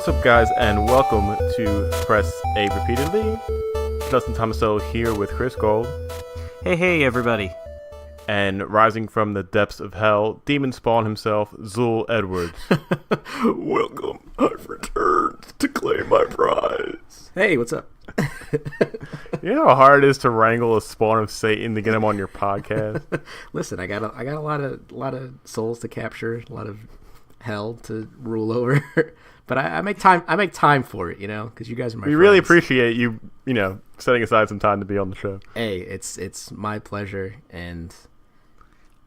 What's up, guys, and welcome to Press A Repeatedly. Justin Tomasello here with Chris Gold. Hey, everybody. And rising from the depths of hell, Demon Spawn himself, Zool Edwards. Welcome, I've returned to claim my prize. Hey, what's up? You know how hard it is to wrangle a spawn of Satan to get him on your podcast? Listen, I got a lot of souls to capture, a lot of hell to rule over. But I make time for it, because you guys are my friends. We really appreciate you, setting aside some time to be on the show. Hey, it's my pleasure, and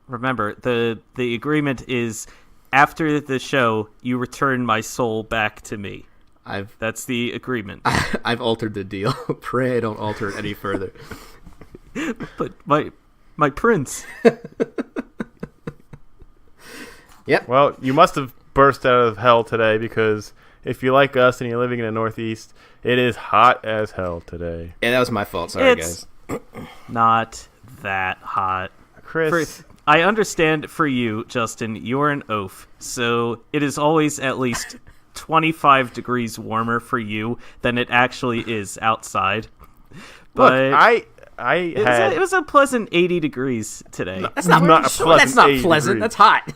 remember, the agreement is after the show, you return my soul back to me. That's the agreement. I've altered the deal. Pray I don't alter it any further. But my prince. Yep. Well, you must have burst out of hell today, because if you like us and you're living in the Northeast, it is hot as hell today. Yeah, that was my fault. Sorry, guys. Not that hot. Chris. I understand for you, Justin, you're an oaf, so it is always at least 25 degrees warmer for you than it actually is outside. But look, it was a pleasant 80 degrees today. That's not pleasant. That's not pleasant. Degrees. That's hot.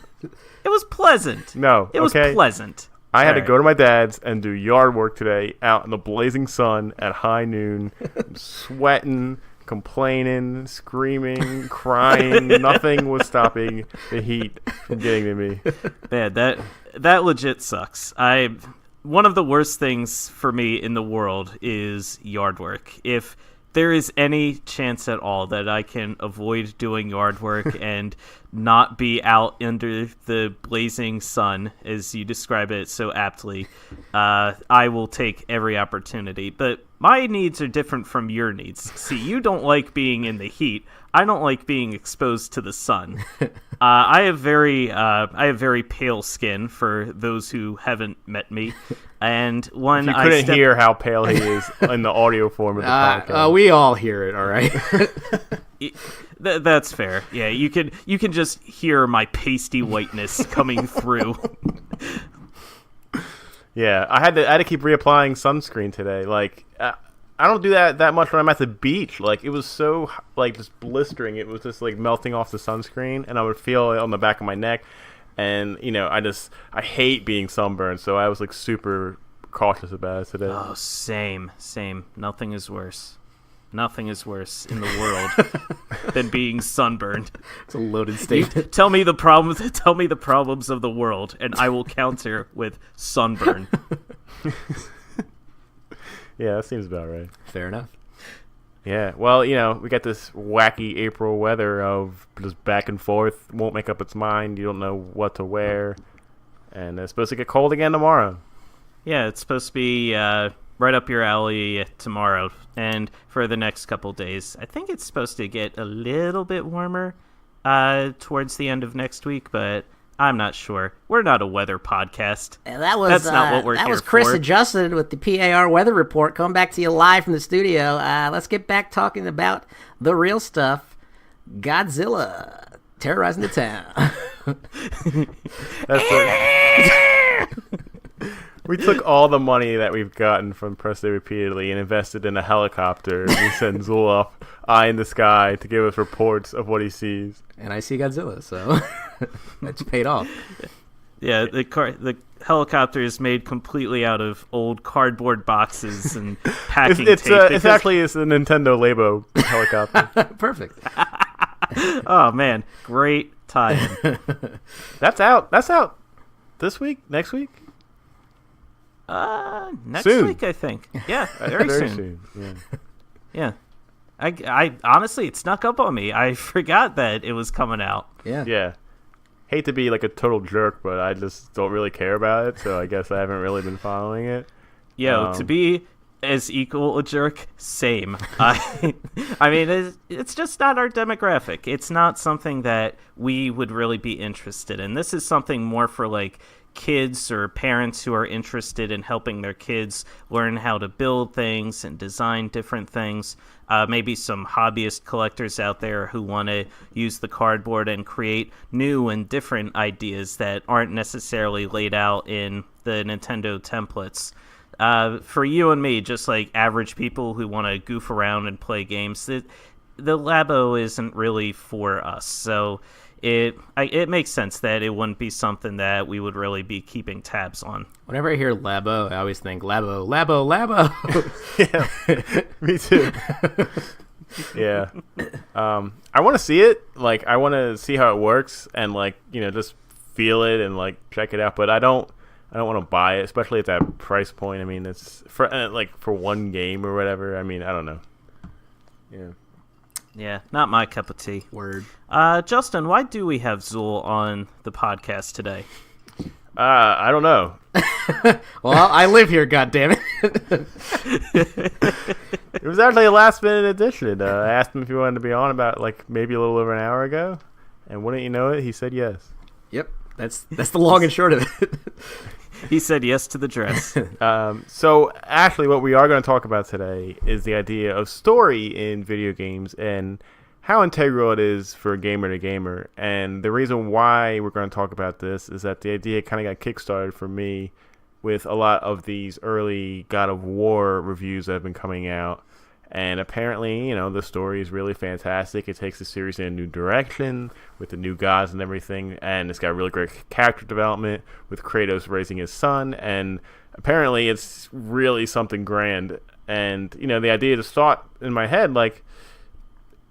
It was pleasant. No, it was pleasant. I had to go to my dad's and do yard work today out in the blazing sun at high noon, sweating, complaining, screaming, crying. Nothing was stopping the heat from getting to me. Man, that legit sucks. One of the worst things for me in the world is yard work. If there is any chance at all that I can avoid doing yard work and not be out under the blazing sun, as you describe it so aptly, I will take every opportunity. But my needs are different from your needs. See, you don't like being in the heat. I don't like being exposed to the sun. I have very pale skin for those who haven't met me. And when you couldn't hear how pale he is in the audio form of the podcast. We all hear it, all right? That's fair. Yeah, you can just hear my pasty whiteness coming through. Yeah, I had to keep reapplying sunscreen today. Like, I don't do that much when I'm at the beach. Like, it was so just blistering. It was just melting off the sunscreen, and I would feel it on the back of my neck. And I hate being sunburned, so I was super cautious about it today. Oh, same. Nothing is worse in the world than being sunburned. It's a loaded statement. Tell me the problems of the world, and I will counter with sunburn. Yeah, that seems about right. Fair enough. Yeah, well, we got this wacky April weather of just back and forth, won't make up its mind, you don't know what to wear, and it's supposed to get cold again tomorrow. Yeah, it's supposed to be right up your alley tomorrow, and for the next couple days. I think it's supposed to get a little bit warmer towards the end of next week, but I'm not sure. We're not a weather podcast. And that's not what we're here for. That was Chris and Justin with the PAR weather report coming back to you live from the studio. Let's get back talking about the real stuff. Godzilla terrorizing the town. We took all the money that we've gotten from Press Day Repeatedly and invested in a helicopter. We send Zool up eye in the sky to give us reports of what he sees. And I see Godzilla, so that's paid off. Yeah, the helicopter is made completely out of old cardboard boxes and packing tape. It's actually a Nintendo Labo helicopter. Perfect. Oh man, great time. That's out this week, next week. Next soon. week, I think. Yeah, very soon. Yeah. I honestly, it snuck up on me. I forgot that it was coming out. Yeah. Hate to be a total jerk, but I just don't really care about it, so I guess I haven't really been following it. To be as equal a jerk, same. I mean, it's just not our demographic. It's not something that we would really be interested in. This is something more for kids or parents who are interested in helping their kids learn how to build things and design different things. Maybe some hobbyist collectors out there who want to use the cardboard and create new and different ideas that aren't necessarily laid out in the Nintendo templates. For you and me, just like average people who want to goof around and play games, the Labo isn't really for us. So it makes sense that it wouldn't be something that we would really be keeping tabs on. Whenever I hear Labo, I always think Labo, Labo, Labo. Yeah, me too. Yeah. I want to see it. Like, I want to see how it works and, like, just feel it and, like, check it out. But I don't want to buy it, especially at that price point. I mean, it's for one game or whatever. I mean, I don't know. Yeah. Yeah, not my cup of tea. Word. Justin, why do we have Zool on the podcast today? I don't know. Well, I live here, goddammit. It was actually a last-minute addition. I asked him if he wanted to be on about, like, maybe a little over an hour ago, and wouldn't you know it, he said yes. Yep, that's the long and short of it. He said yes to the dress. So, actually, what we are going to talk about today is the idea of story in video games and how integral it is for a gamer to gamer. And the reason why we're going to talk about this is that the idea kind of got kickstarted for me with a lot of these early God of War reviews that have been coming out. And apparently, the story is really fantastic. It takes the series in a new direction with the new gods and everything. And it's got really great character development with Kratos raising his son. And apparently it's really something grand. And, the idea just thought in my head, like,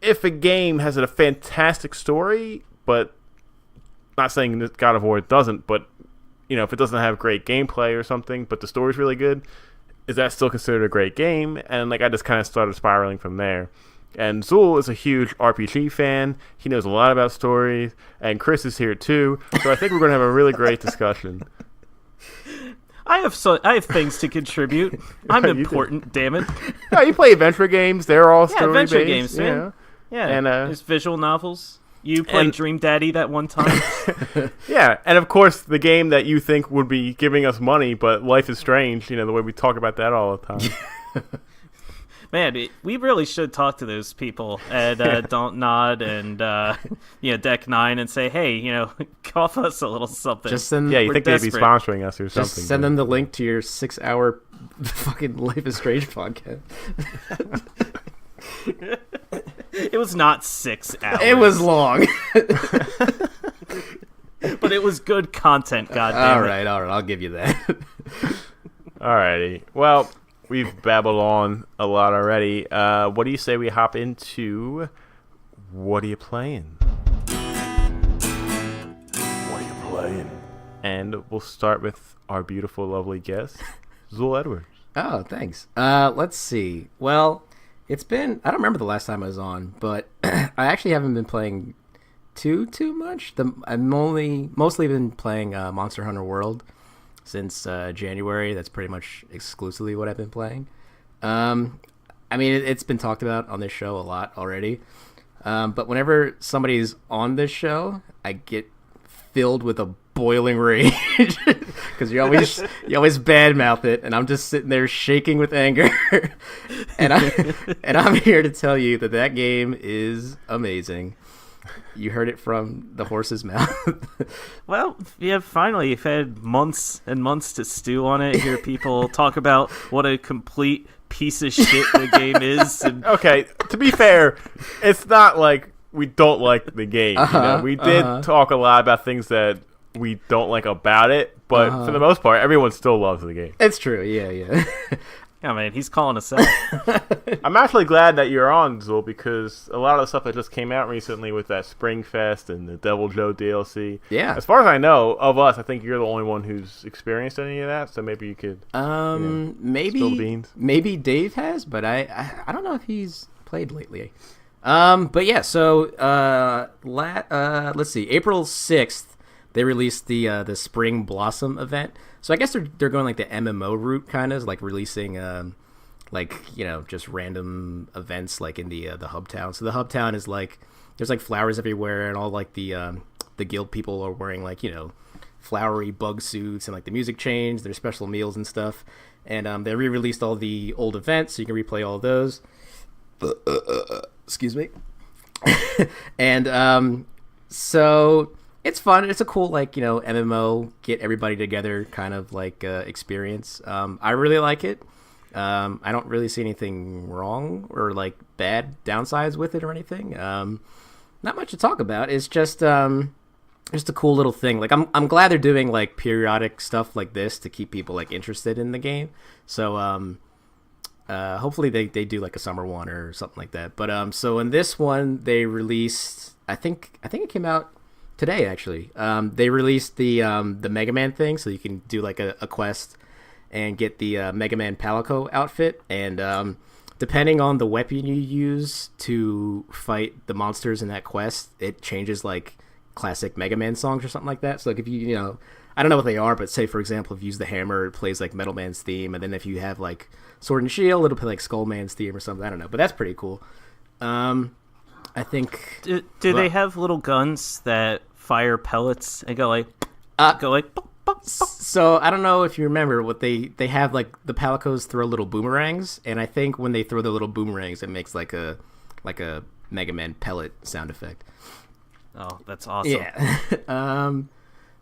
if a game has a fantastic story, but not saying that God of War doesn't, but, if it doesn't have great gameplay or something, but the story's really good, is that still considered a great game? And I just kind of started spiraling from there. And Zool is a huge RPG fan. He knows a lot about stories, and Chris is here too. So I think we're going to have a really great discussion. I have things to contribute. I'm You important, damn it. Yeah, you play adventure games. They're all Yeah, story-based. adventure games, man. Yeah, And, there's visual novels. You played Dream Daddy that one time. Yeah, and of course the game that you think would be giving us money, but Life is Strange, the way we talk about that all the time. Man, we really should talk to those people at Don't Nod and Deck 9 and say, hey, cough us a little something. Just send, Yeah, you think they'd be desperate. sponsoring us or just something. send them the link to your 6-hour fucking Life is Strange podcast. It was not 6 hours. It was long. But it was good content, goddammit. All right, I'll give you that. Alrighty. Well, we've babbled on a lot already. What do you say we hop into What Are You Playing? What are you playing? And we'll start with our beautiful, lovely guest, Zool Edwards. Oh, thanks. Let's see. Well, it's been, I don't remember the last time I was on, but I actually haven't been playing too much. I've mostly been playing Monster Hunter World since January. That's pretty much exclusively what I've been playing. I mean, it's been talked about on this show a lot already. But whenever somebody's on this show, I get filled with a boiling rage because you always badmouth it, and I'm just sitting there shaking with anger. and I'm here to tell you that game is amazing. You heard it from the horse's mouth. Well, yeah, finally, you've had months and months to stew on it. Hear people talk about what a complete piece of shit the game is. And Okay, to be fair, it's not like we don't like the game. We did talk a lot about things that we don't like about it, but for the most part, everyone still loves the game. It's true, yeah. yeah, man, he's calling us out. I'm actually glad that you're on, Zool, because a lot of the stuff that just came out recently with that Spring Fest and the Devil Joe DLC. Yeah. As far as I know, of us, I think you're the only one who's experienced any of that, so maybe you could Maybe spill the beans. Maybe Dave has, but I don't know if he's played lately. But yeah, so let's see, April 6th they released the Spring Blossom event. So I guess they're going like the MMO route, kind of like releasing just random events like in the hub town. So the hub town is like there's like flowers everywhere, and all like the guild people are wearing like flowery bug suits, and like the music changed. There's special meals and stuff, and they re-released all the old events, so you can replay all of those. Excuse me. And so it's fun. It's a cool MMO, get everybody together kind of experience. I really like it. I don't really see anything wrong or bad downsides with it or anything. Not much to talk about. It's just a cool little thing. I'm glad they're doing periodic stuff like this to keep people interested in the game. So hopefully they do a summer one or something like that. But so in this one they released, I think it came out today actually. They released the Mega Man thing, so you can do a quest and get the Mega Man Palico outfit, and depending on the weapon you use to fight the monsters in that quest, it changes classic Mega Man songs or something like that. So if you I don't know what they are, but say for example if you use the hammer, it plays Metal Man's theme, and then if you have Sword and Shield, it'll play Skull Man's theme or something. I don't know, but that's pretty cool. I think. Do they have little guns that fire pellets and go Pop, pop? So I don't know if you remember what they have the Palicos throw little boomerangs, and I think when they throw the little boomerangs, it makes a Mega Man pellet sound effect. Oh, that's awesome. Yeah.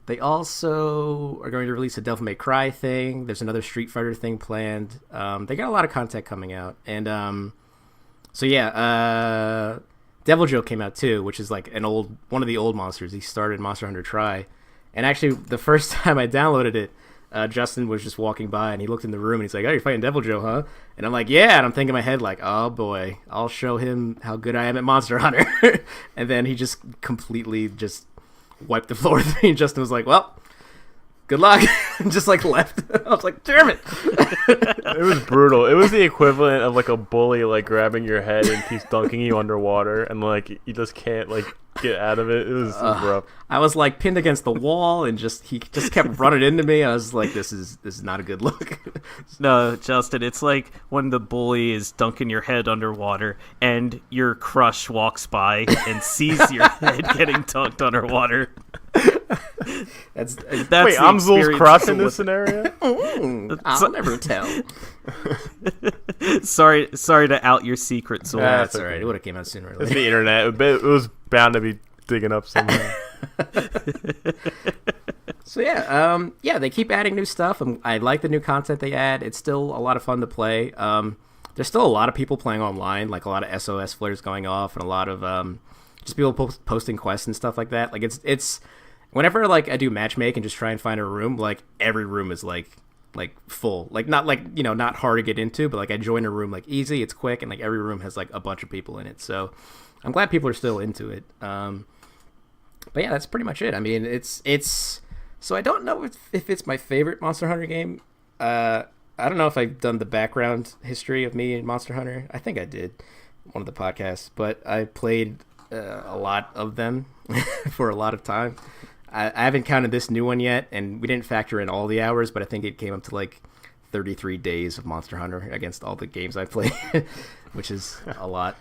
They also are going to release a Devil May Cry thing. There's another Street Fighter thing planned. They got a lot of content coming out, and so yeah, Devil Joe came out too, which is one of the old monsters. He started Monster Hunter Tri, and actually the first time I downloaded it, Justin was just walking by and he looked in the room and he's like, "Oh, you're fighting Devil Joe, huh?" And I'm like, "Yeah," and I'm thinking in my head "Oh boy, I'll show him how good I am at Monster Hunter." And then he just completely just wiped the floor with me, and Justin was like, "Well, good luck," and just left. I was like, "Damn it!" It was brutal. It was the equivalent of a bully grabbing your head and keeps dunking you underwater, and you just can't get out of it. It was rough. I was pinned against the wall, and he just kept running into me. I was like, "This is not a good look." No, Justin, it's when the bully is dunking your head underwater, and your crush walks by and sees your head getting dunked underwater. That's Wait, I'm Zul's crush in this scenario? I'll never tell. Sorry to out your secret, Zul. That's all right. It would have came out sooner or later. It's the internet. It was bound to be digging up somehow. So yeah, they keep adding new stuff. I like the new content they add. It's still a lot of fun to play. There's still a lot of people playing online, a lot of SOS flares going off, and a lot of just people posting quests and stuff like that. It's whenever I do matchmake and just try and find a room, every room is full, not hard to get into, but I join a room easy, it's quick, and every room has a bunch of people in it. So I'm glad people are still into it. But yeah, that's pretty much it. I mean, it's so I don't know if it's my favorite Monster Hunter game. I don't know if I've done the background history of me in Monster Hunter. I think I did one of the podcasts, but I played a lot of them for a lot of time. I haven't counted this new one yet, and we didn't factor in all the hours, but I think it came up to 33 days of Monster Hunter against all the games I played, which is a lot.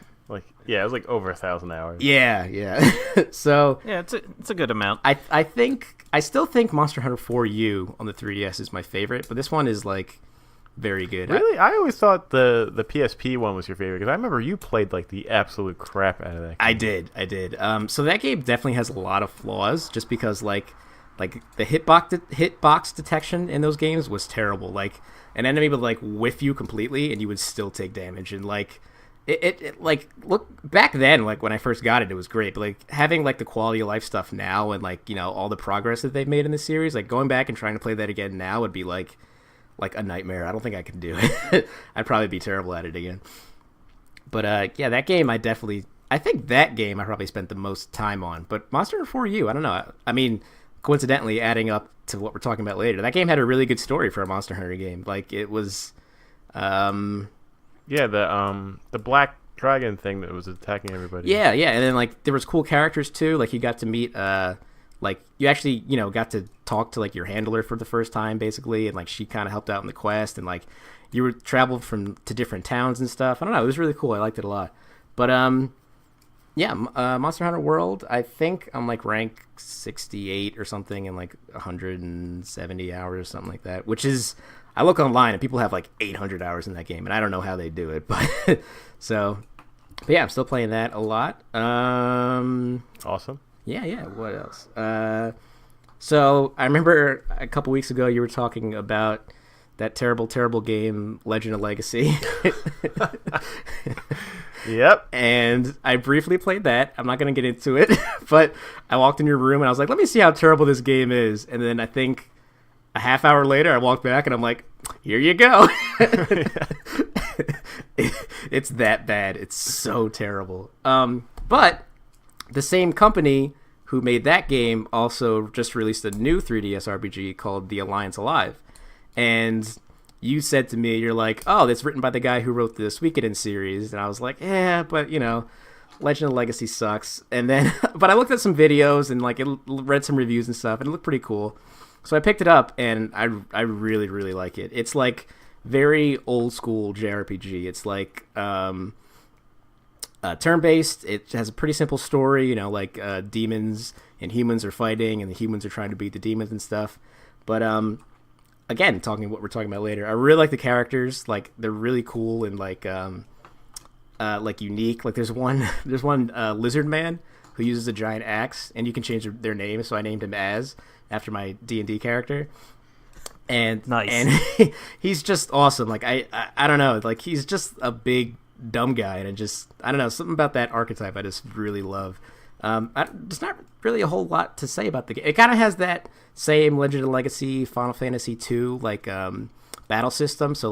Yeah, it was over 1,000 hours. Yeah. So yeah, it's a good amount. I still think Monster Hunter 4U on the 3DS is my favorite, but this one is very good. Really? I always thought the PSP one was your favorite, because I remember you played the absolute crap out of that game. I did. So that game definitely has a lot of flaws, just because the hitbox detection in those games was terrible. An enemy would whiff you completely, and you would still take damage. And it look back then, when I first got it was great. But having the quality of life stuff now, and all the progress that they've made in the series, going back and trying to play that again now would be like a nightmare. I don't think I can do it. I'd probably be terrible at it again. But yeah, that game I think that game I probably spent the most time on. But Monster Hunter 4U, I don't know. I mean, coincidentally, adding up to what we're talking about later, that game had a really good story for a Monster Hunter game. It was, yeah, the black dragon thing that was attacking everybody. Yeah, and then there was cool characters too. You got to meet you actually got to talk to your handler for the first time basically, and she kind of helped out in the quest, and you were traveled to different towns and stuff. I don't know, it was really cool. I liked it a lot. But yeah, Monster Hunter World, I think I'm rank 68 or something in 170 hours or something like that, which is, I look online and people have 800 hours in that game, and I don't know how they do it, but but yeah, I'm still playing that a lot. Awesome. Yeah. What else? So I remember a couple weeks ago you were talking about that terrible game, Legend of Legacy. Yep. And I briefly played that. I'm not going to get into it, but I walked in your room and I was like, let me see how terrible this game is. And then I think a half hour later, I walked back and I'm like, here you go. It's that bad. It's so terrible. But the same company who made that game also just released a new 3DS RPG called The Alliance Alive. And you said to me, you're like, oh, that's written by the guy who wrote the Suikoden series. And I was like, yeah, but, Legend of Legacy sucks. And then, but I looked at some videos and, read some reviews and stuff, and it looked pretty cool. So I picked it up, and I really, really like it. It's, very old-school JRPG. It's, turn-based. It has a pretty simple story, demons and humans are fighting, and the humans are trying to beat the demons and stuff. But, again, talking what we're talking about later, I really like the characters. They're really cool and unique. There's one lizard man who uses a giant axe, and you can change their name. So I named him after my D&D character. And nice. And he's just awesome. I don't know. He's just a big dumb guy, and I don't know, something about that archetype I just really love. There's not really a whole lot to say about the game. It kind of has that same Legend of Legacy, Final Fantasy II battle system. So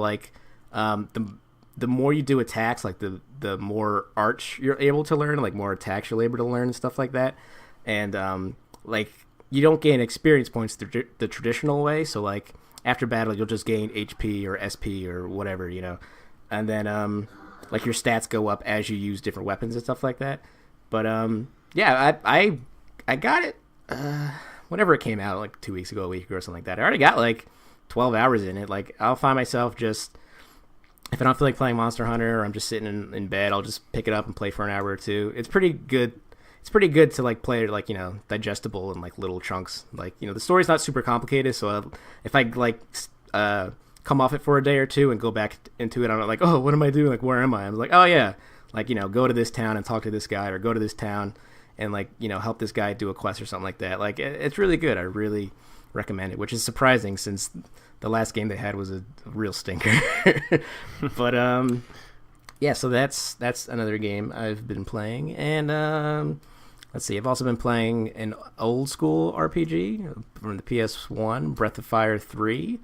the more you do attacks, the more arch you're able to learn, more attacks you're able to learn and stuff like that. And you don't gain experience points the traditional way. So after battle, you'll just gain HP or SP or whatever, and then your stats go up as you use different weapons and stuff like that. But yeah, I got it whenever it came out, 2 weeks ago, a week ago, or something like that. I already got 12 hours in it. I'll find myself just, if I don't feel like playing Monster Hunter or I'm just sitting in bed, I'll just pick it up and play for an hour or two. It's pretty good. It's pretty good to play it digestible in little chunks. The story's not super complicated, so if I come off it for a day or two and go back into it, I'm like, oh, what am I doing? Where am I? I'm like, oh yeah, go to this town and talk to this guy, or go to this town and help this guy do a quest or something like that. It's really good. I really recommend it, which is surprising since the last game they had was a real stinker. But yeah, so that's another game I've been playing. And let's see, I've also been playing an old school RPG from the PS1, Breath of Fire 3.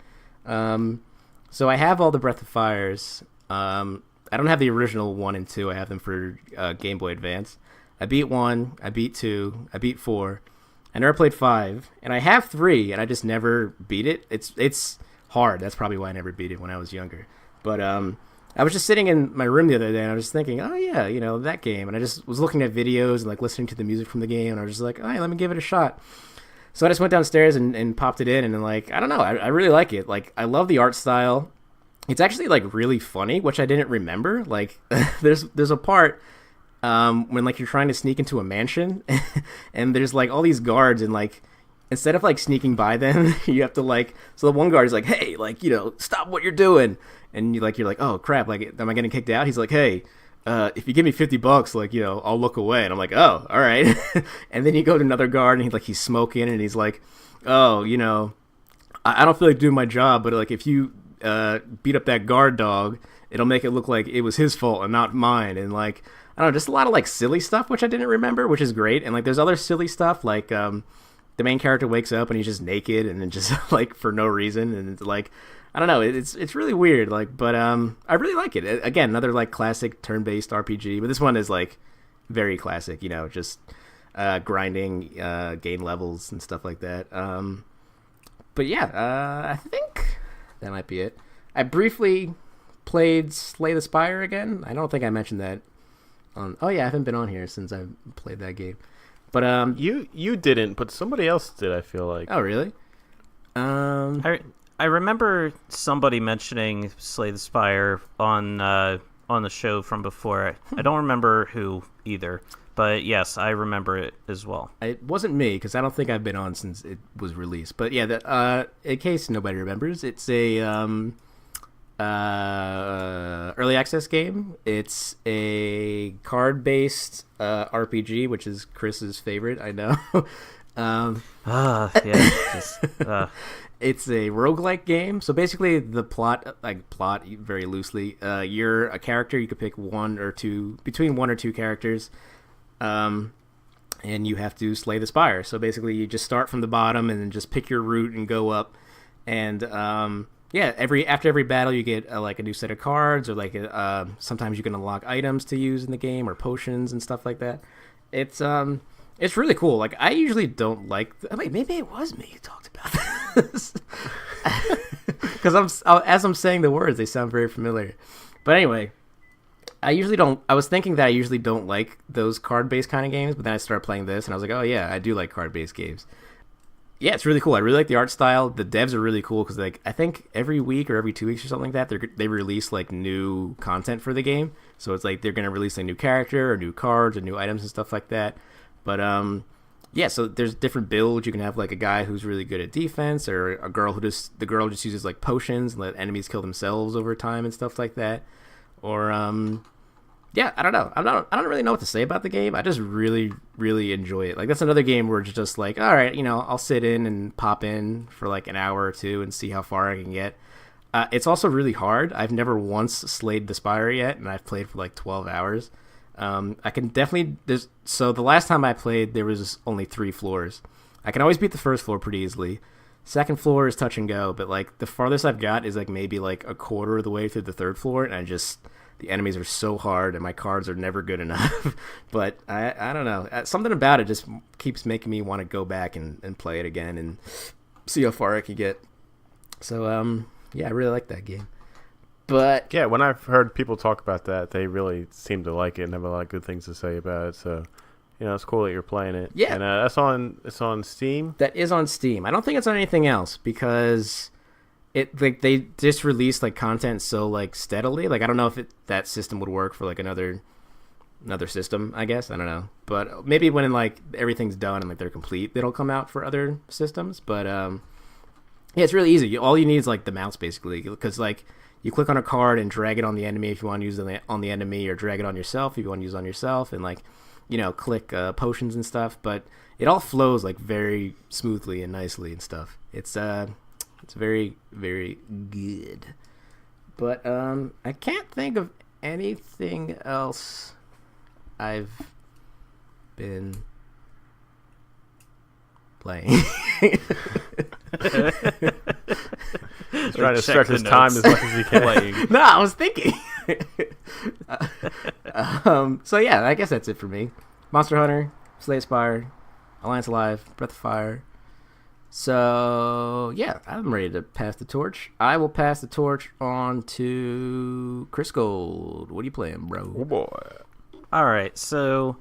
So I have all the Breath of Fires. I don't have the original 1 and 2. I have them for Game Boy Advance. I beat 1, I beat 2, I beat 4. I never played 5, and I have 3, and I just never beat it. It's hard. That's probably why I never beat it when I was younger. But I was just sitting in my room the other day, and I was thinking, oh yeah, that game. And I just was looking at videos and listening to the music from the game, and I was just like, oh yeah, let me give it a shot. So I just went downstairs and popped it in, and then I don't know, I really like it. I love the art style. It's actually really funny, which I didn't remember. There's a part when you're trying to sneak into a mansion, and there's all these guards, and instead of sneaking by them, you have to so the one guard is like, hey, stop what you're doing, and you're like, oh crap, am I getting kicked out? He's like, hey, if you give me $50, I'll look away. And I'm like, oh, all right. And then you go to another guard, and he's smoking, and he's like, oh, I don't feel like doing my job, but if you beat up that guard dog, it'll make it look like it was his fault and not mine. And I don't know, just a lot of silly stuff, which I didn't remember, which is great. And there's other silly stuff, the main character wakes up and he's just naked, and then just for no reason, and it's I don't know, it's really weird, but I really like it. Again, another classic turn-based RPG, but this one is very classic, just grinding, gain levels and stuff like that. But yeah, I think that might be it. I briefly played Slay the Spire again. I don't think I mentioned that. Oh yeah, I haven't been on here since I played that game. But you didn't, but somebody else did. I feel like. Oh really? I remember somebody mentioning Slay the Spire on the show from before. I don't remember who either, but yes, I remember it as well. It wasn't me, because I don't think I've been on since it was released. But yeah, in case nobody remembers, it's a Early access game. It's a card-based RPG, which is Chris's favorite. I know. Yeah. Just, It's a roguelike game. So basically, the plot very loosely. You're a character. You could pick between one or two characters, and you have to slay the spire. So basically, you just start from the bottom and then just pick your route and go up. And after every battle, you get like a new set of cards, or like sometimes you can unlock items to use in the game, or potions and stuff like that. It's really cool. Like, I usually don't like. Maybe it was me who talked about this, because as I'm saying the words, they sound very familiar. But anyway, I usually don't. I was thinking that I usually don't like those card-based kind of games, but then I started playing this, and I was like, oh yeah, I do like card-based games. Yeah, it's really cool. I really like the art style. The devs are really cool because, like, I think every week or every 2 weeks or something like that, they release like new content for the game. So it's like they're gonna release a new character or new cards or new items and stuff like that. But yeah, so there's different builds. You can have like a guy who's really good at defense, or a girl the girl just uses like potions and let enemies kill themselves over time and stuff like that. Or yeah, I don't know. I don't really know what to say about the game. I just really, really enjoy it. Like, that's another game where it's just like, all right, I'll sit in and pop in for like an hour or two and see how far I can get. It's also really hard. I've never once slayed the spire yet, and I've played for like 12 hours. I can definitely. So the last time I played, there was only 3 floors. I can always beat the first floor pretty easily. Second floor is touch and go, but like the farthest I've got is like maybe like a quarter of the way through the third floor, and the enemies are so hard, and my cards are never good enough. But I don't know. Something about it just keeps making me want to go back and play it again and see how far I can get. So yeah, I really like that game. But yeah, when I've heard people talk about that, they really seem to like it and have a lot of good things to say about it. So, it's cool that you're playing it. Yeah, and it's on Steam. That is on Steam. I don't think it's on anything else because they just released like content so like steadily. Like, I don't know if that system would work for like another system. I guess I don't know, but maybe when like everything's done and like they're complete, it'll come out for other systems. But yeah, it's really easy. All you need is like the mouse basically, because like. You click on a card and drag it on the enemy if you want to use it on the enemy, or drag it on yourself if you want to use it on yourself, and like, click potions and stuff. But it all flows like very smoothly and nicely and stuff. It's very, very good. But I can't think of anything else I've been playing. He's trying to stretch his time as much as he can. No, I was thinking. So yeah, I guess that's it for me. Monster Hunter, Slay the Spire, Alliance Alive, Breath of Fire. So yeah, I'm ready to pass the torch. I will pass the torch on to Chris Gold. What are you playing, bro? Oh boy. All right, so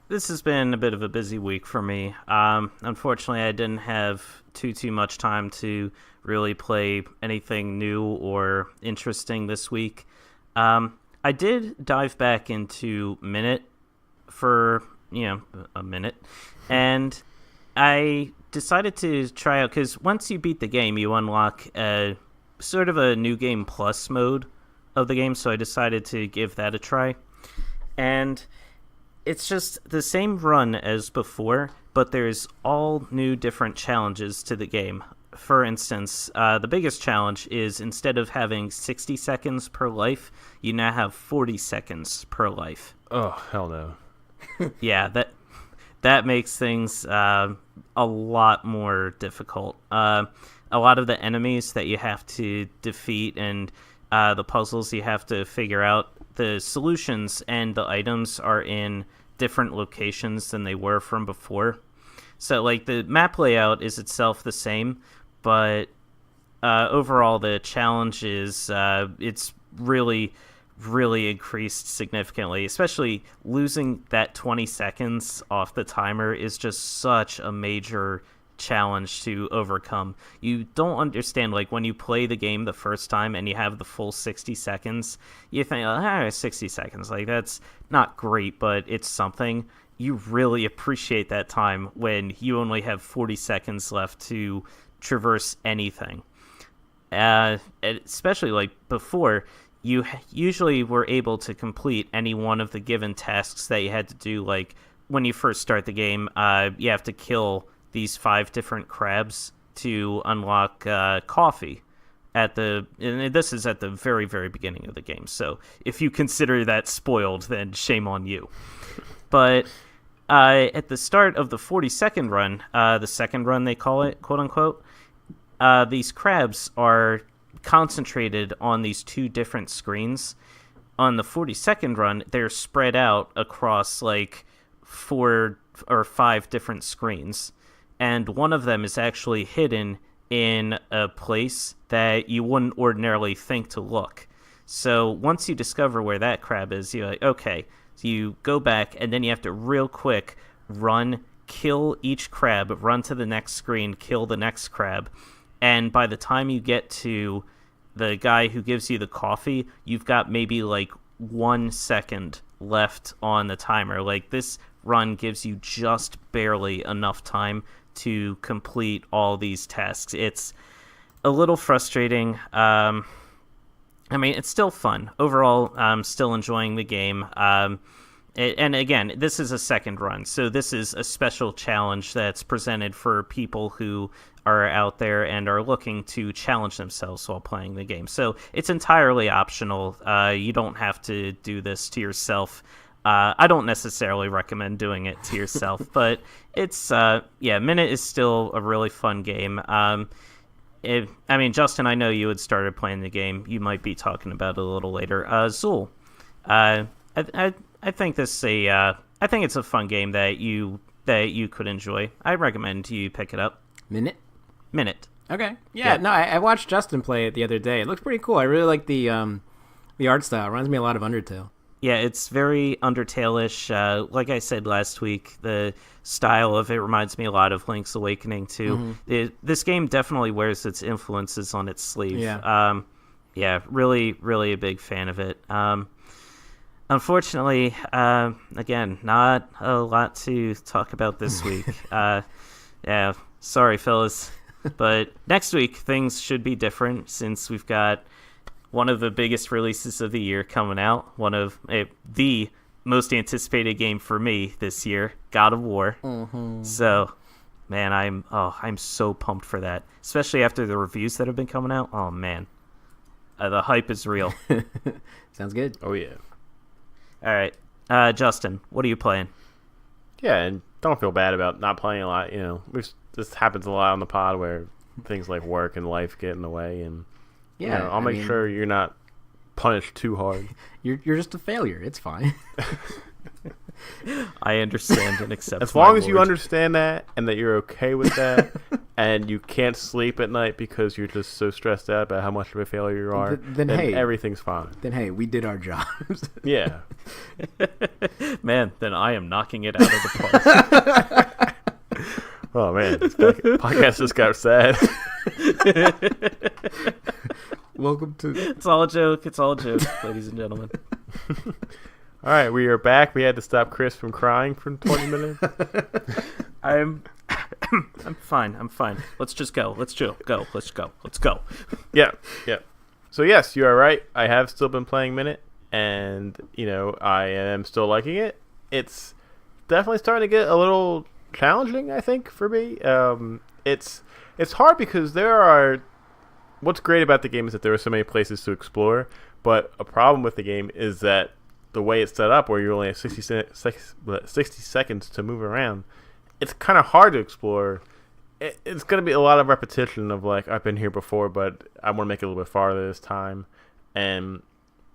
this has been a bit of a busy week for me. Unfortunately, I didn't have too much time to really play anything new or interesting this week. I did dive back into Minit for, a minute, and I decided to try out, because once you beat the game, you unlock a sort of a new game plus mode of the game, so I decided to give that a try. And it's just the same run as before, but there's all new different challenges to the game. For instance, the biggest challenge is instead of having 60 seconds per life, you now have 40 seconds per life. Oh, hell no. Yeah, that makes things a lot more difficult. A lot of the enemies that you have to defeat and the puzzles you have to figure out, the solutions and the items are in different locations than they were from before. So, like, the map layout is itself the same, but overall the challenge is it's really, really increased significantly. Especially losing that 20 seconds off the timer is just such a major challenge to overcome. You don't understand, like, when you play the game the first time and you have the full 60 seconds, you think, 60 seconds, like, that's not great, but it's something. You really appreciate that time when you only have 40 seconds left to traverse anything. especially like before, you usually were able to complete any one of the given tasks that you had to do. Like when you first start the game, you have to kill these 5 different crabs to unlock coffee. And this is at the very, very beginning of the game. So if you consider that spoiled, then shame on you. But at the start of the 42nd run, the second run they call it, quote unquote, these crabs are concentrated on these 2 different screens. On the 42nd run, they're spread out across like 4 or 5 different screens. And one of them is actually hidden in a place that you wouldn't ordinarily think to look. So once you discover where that crab is, you're like, okay. So you go back, and then you have to real quick run, kill each crab, run to the next screen, kill the next crab. And by the time you get to the guy who gives you the coffee, you've got maybe like 1 second left on the timer. Like this run gives you just barely enough time to complete all these tasks. It's a little frustrating. I mean, it's still fun. Overall, I'm still enjoying the game. And again, this is a second run, so this is a special challenge that's presented for people who are out there and are looking to challenge themselves while playing the game. So it's entirely optional. You don't have to do this to yourself. I don't necessarily recommend doing it to yourself, but it's, Minit is still a really fun game. I mean, Justin, I know you had started playing the game. You might be talking about it a little later. Zool, I think I think it's a fun game that you could enjoy. I recommend you pick it up. Minit. Okay. Yeah. Yeah. No, I watched Justin play it the other day. It looks pretty cool. I really like the art style. It reminds me a lot of Undertale. Yeah, it's very Undertale-ish. Like I said last week, the style of it reminds me a lot of Link's Awakening, too. Mm-hmm. This game definitely wears its influences on its sleeve. Yeah. Really, really a big fan of it. Unfortunately, again, not a lot to talk about this week. Yeah, sorry, fellas. But next week, things should be different since we've got one of the biggest releases of the year coming out. One of the most anticipated game for me this year, God of War. Mm-hmm. So, man, I'm so pumped for that, especially after the reviews that have been coming out. Oh man, the hype is real. Sounds good. Oh yeah. All right, Justin, what are you playing? Yeah, and don't feel bad about not playing a lot. You know, this happens a lot on the pod where things like work and life get in the way, and Yeah, you know, I'll make sure you're not punished too hard. You're just a failure. It's fine. I understand and accept. As long as you Lord. understand that and that you're okay with that, and you can't sleep at night because you're just so stressed out about how much of a failure you are, Then hey, everything's fine. Then hey, we did our jobs. Yeah. Man, then I am knocking it out of the park. Oh man, this podcast just got sad. Welcome to. It's all a joke. It's all a joke, ladies and gentlemen. All right, we are back. We had to stop Chris from crying for 20 minutes. I'm fine. I'm fine. Let's just go. Let's go. Let's go. Let's go. Yeah. So yes, you are right. I have still been playing Minit, and you know I am still liking it. It's definitely starting to get a little challenging, I think, for me. It's hard because there are. What's great about the game is that there are so many places to explore, but a problem with the game is that the way it's set up, where you only have 60 seconds to move around, it's kind of hard to explore. It's going to be a lot of repetition of like, I've been here before, but I want to make it a little bit farther this time. And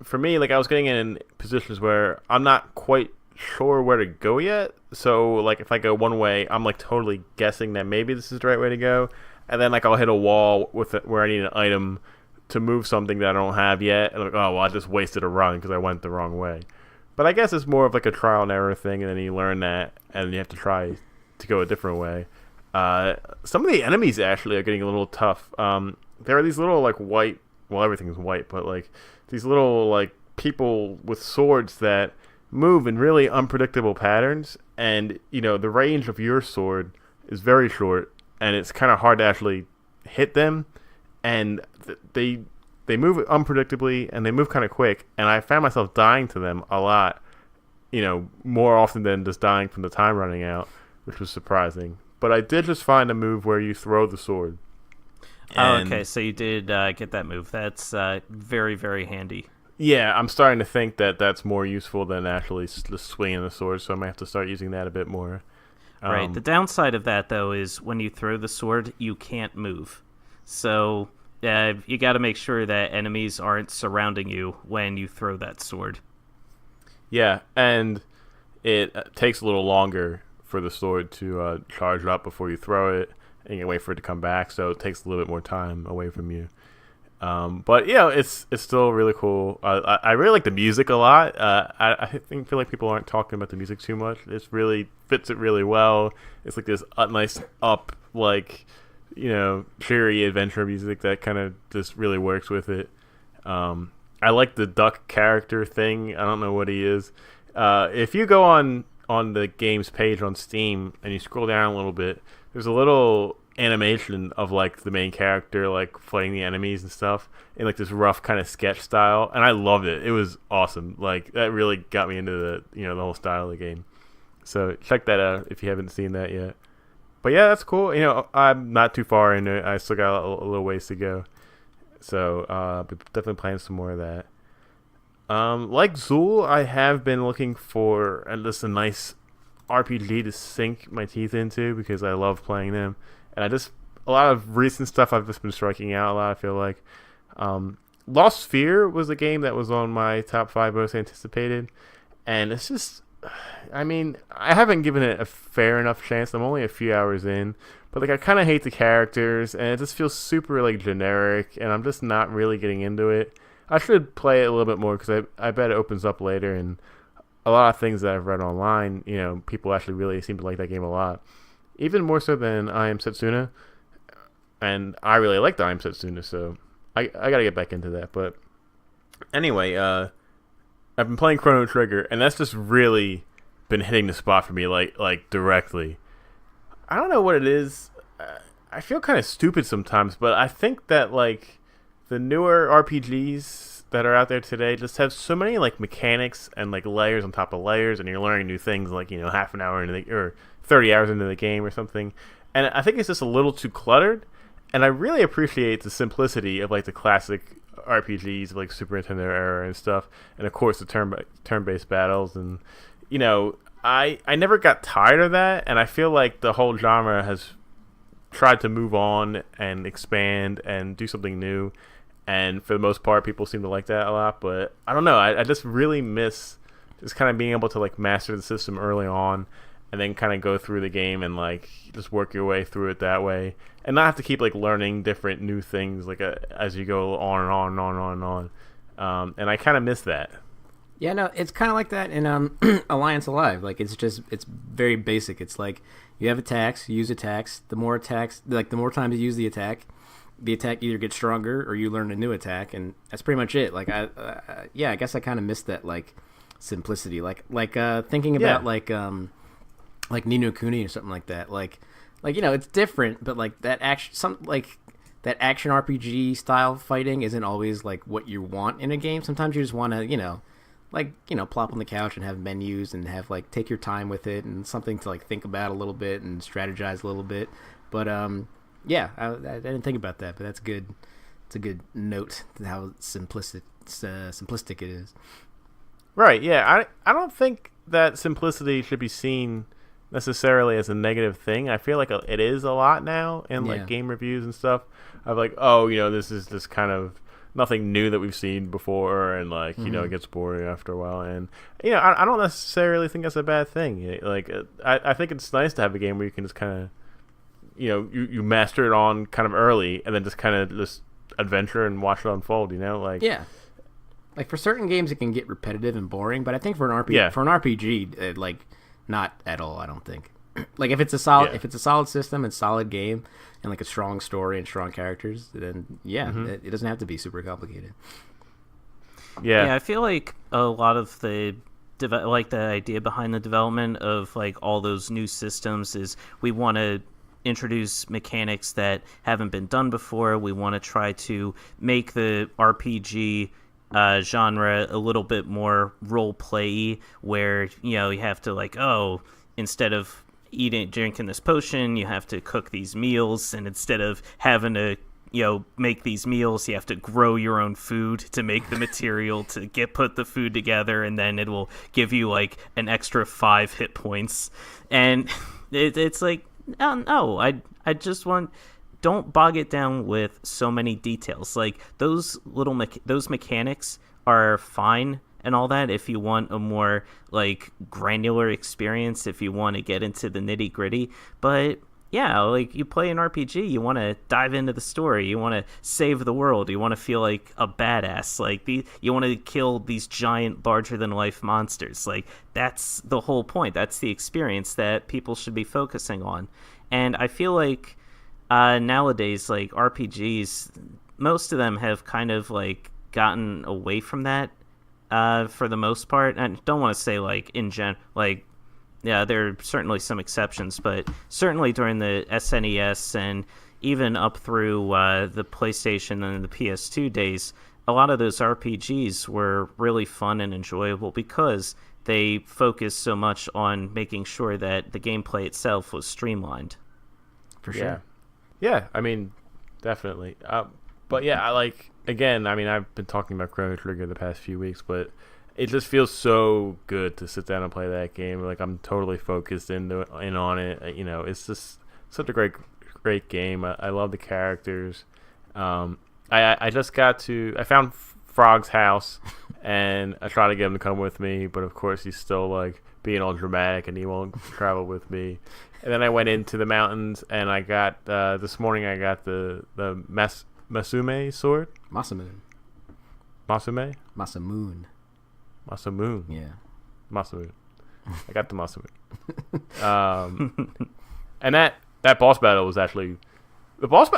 for me, like I was getting in positions where I'm not quite sure where to go yet. So like if I go one way, I'm like totally guessing that maybe this is the right way to go. And then like I'll hit a wall with it where I need an item to move something that I don't have yet. And I'm like, oh, well, I just wasted a run because I went the wrong way. But I guess it's more of like a trial and error thing, and then you learn that, and you have to try to go a different way. Some of the enemies actually are getting a little tough. There are these little like white, well, everything's white, but like these little like people with swords that move in really unpredictable patterns, and you know the range of your sword is very short, and it's kind of hard to actually hit them. and they move unpredictably and they move kind of quick, and I found myself dying to them a lot, more often than just dying from the time running out, which was surprising. But I did just find a move where you throw the sword. Okay, so you did get that move. That's very, very handy. Yeah, I'm starting to think that that's more useful than actually just swinging the sword, so I might have to start using that a bit more. Right. The downside of that, though, is when you throw the sword, you can't move. So you got to make sure that enemies aren't surrounding you when you throw that sword. Yeah, and it takes a little longer for the sword to charge up before you throw it, and you wait for it to come back, so it takes a little bit more time away from you. But it's still really cool. I really like the music a lot. I feel like people aren't talking about the music too much. It really fits it really well. It's like this nice up, like, cheery adventure music that kind of just really works with it. I like the duck character thing. I don't know what he is. If you go on the game's page on Steam and you scroll down a little bit, there's a little animation of like the main character like fighting the enemies and stuff in like this rough kind of sketch style, and I loved it. It was awesome. Like that really got me into the whole style of the game. So check that out if you haven't seen that yet. But yeah, that's cool. I'm not too far into it. I still got a little ways to go. So definitely playing some more of that. Like Zool, I have been looking for just a nice RPG to sink my teeth into because I love playing them. And a lot of recent stuff I've just been striking out a lot, I feel like. Lost Sphere was a game that was on my top 5 most anticipated. And it's just, I haven't given it a fair enough chance. I'm only a few hours in. But like I kind of hate the characters, and it just feels super like generic, and I'm just not really getting into it. I should play it a little bit more because I bet it opens up later, and a lot of things that I've read online, people actually really seem to like that game a lot. Even more so than I Am Setsuna, and I really liked I Am Setsuna, so I gotta get back into that. But anyway, I've been playing Chrono Trigger, and that's just really been hitting the spot for me, like directly. I don't know what it is. I feel kind of stupid sometimes, but I think that like the newer RPGs that are out there today just have so many like mechanics and like layers on top of layers, and you're learning new things like half an hour into or 30 hours into the game or something. And I think it's just a little too cluttered. And I really appreciate the simplicity of like the classic RPGs of like Super Nintendo era and stuff, and of course the turn-based battles. And I never got tired of that, and I feel like the whole genre has tried to move on and expand and do something new, and for the most part people seem to like that a lot. But I don't know, I just really miss just kind of being able to like master the system early on and then kind of go through the game and like just work your way through it that way, and not have to keep like learning different new things like as you go on and on and on and on and on. And I kind of miss that. Yeah, no, it's kind of like that in Alliance Alive. Like it's very basic. It's like you have attacks, you use attacks. The more times you use the attack either gets stronger or you learn a new attack, and that's pretty much it. Like I guess I kind of missed that like simplicity. Like thinking about like Ni no Kuni or something like that. Like it's different, but like that action RPG style fighting isn't always like what you want in a game. Sometimes you just want to plop on the couch and have menus and have like take your time with it and something to like think about a little bit and strategize a little bit. But I didn't think about that, but that's good. It's a good note to how simplistic it is. Right, yeah. I don't think that simplicity should be seen necessarily as a negative thing. I feel like it is a lot now in like game reviews and stuff. Of like, this is just kind of nothing new that we've seen before, and like it gets boring after a while. And I don't necessarily think that's a bad thing. Like I think it's nice to have a game where you can just kind of you master it on kind of early, and then just kind of just adventure and watch it unfold. Like for certain games it can get repetitive and boring, but I think for an RPG, like not at all. I don't think. Like if it's a solid system and solid game and like a strong story and strong characters, then it doesn't have to be super complicated. Yeah, I feel like a lot of the the idea behind the development of like all those new systems is we want to introduce mechanics that haven't been done before. We want to try to make the RPG genre a little bit more role play, where you have to instead of drinking this potion, you have to cook these meals, and instead of having to make these meals, you have to grow your own food to make the material to put the food together, and then it will give you an extra 5 hit points. And it's like, no, I just want, don't bog it down with so many details. Those those mechanics are fine and all that if you want a more granular experience, if you want to get into the nitty gritty. But yeah, you play an RPG, you want to dive into the story, you want to save the world, you want to feel like a badass, you want to kill these giant, larger-than-life monsters. That's the whole point. That's the experience that people should be focusing on. And I feel like nowadays, RPGs, most of them have kind of gotten away from that for the most part. I don't want to say yeah, there are certainly some exceptions, but certainly during the SNES and even up through the PlayStation and the PS2 days, a lot of those RPGs were really fun and enjoyable because they focused so much on making sure that the gameplay itself was streamlined. For sure. Yeah, I mean, definitely. But yeah, again, I mean, I've been talking about Chrono Trigger the past few weeks, but it just feels so good to sit down and play that game. I'm totally focused in on it. It's just such a great game. I love the characters. I found Frog's house, and I tried to get him to come with me, but of course he's still being all dramatic, and he won't travel with me. And then I went into the mountains, and I got this morning I got the Masume sword. Masamune. Masume. Masamune. Masamune. Yeah. Masamune. I got the Masamune. And that boss battle was actually the boss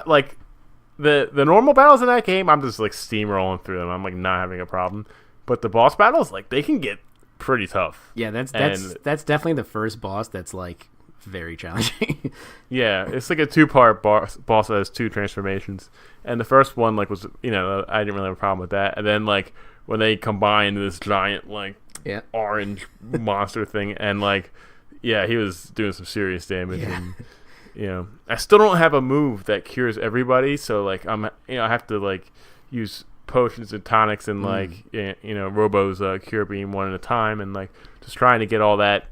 the normal battles in that game. I'm just steamrolling through them. I'm not having a problem. But the boss battles, they can get pretty tough. Yeah, that's definitely the first boss that's very challenging. Yeah, it's a 2-part boss that has 2 transformations, and the first one was I didn't really have a problem with that, and then when they combined this giant orange monster thing, and he was doing some serious damage. And I still don't have a move that cures everybody, so I have to use potions and tonics and Robo's cure beam one at a time, and just trying to get all that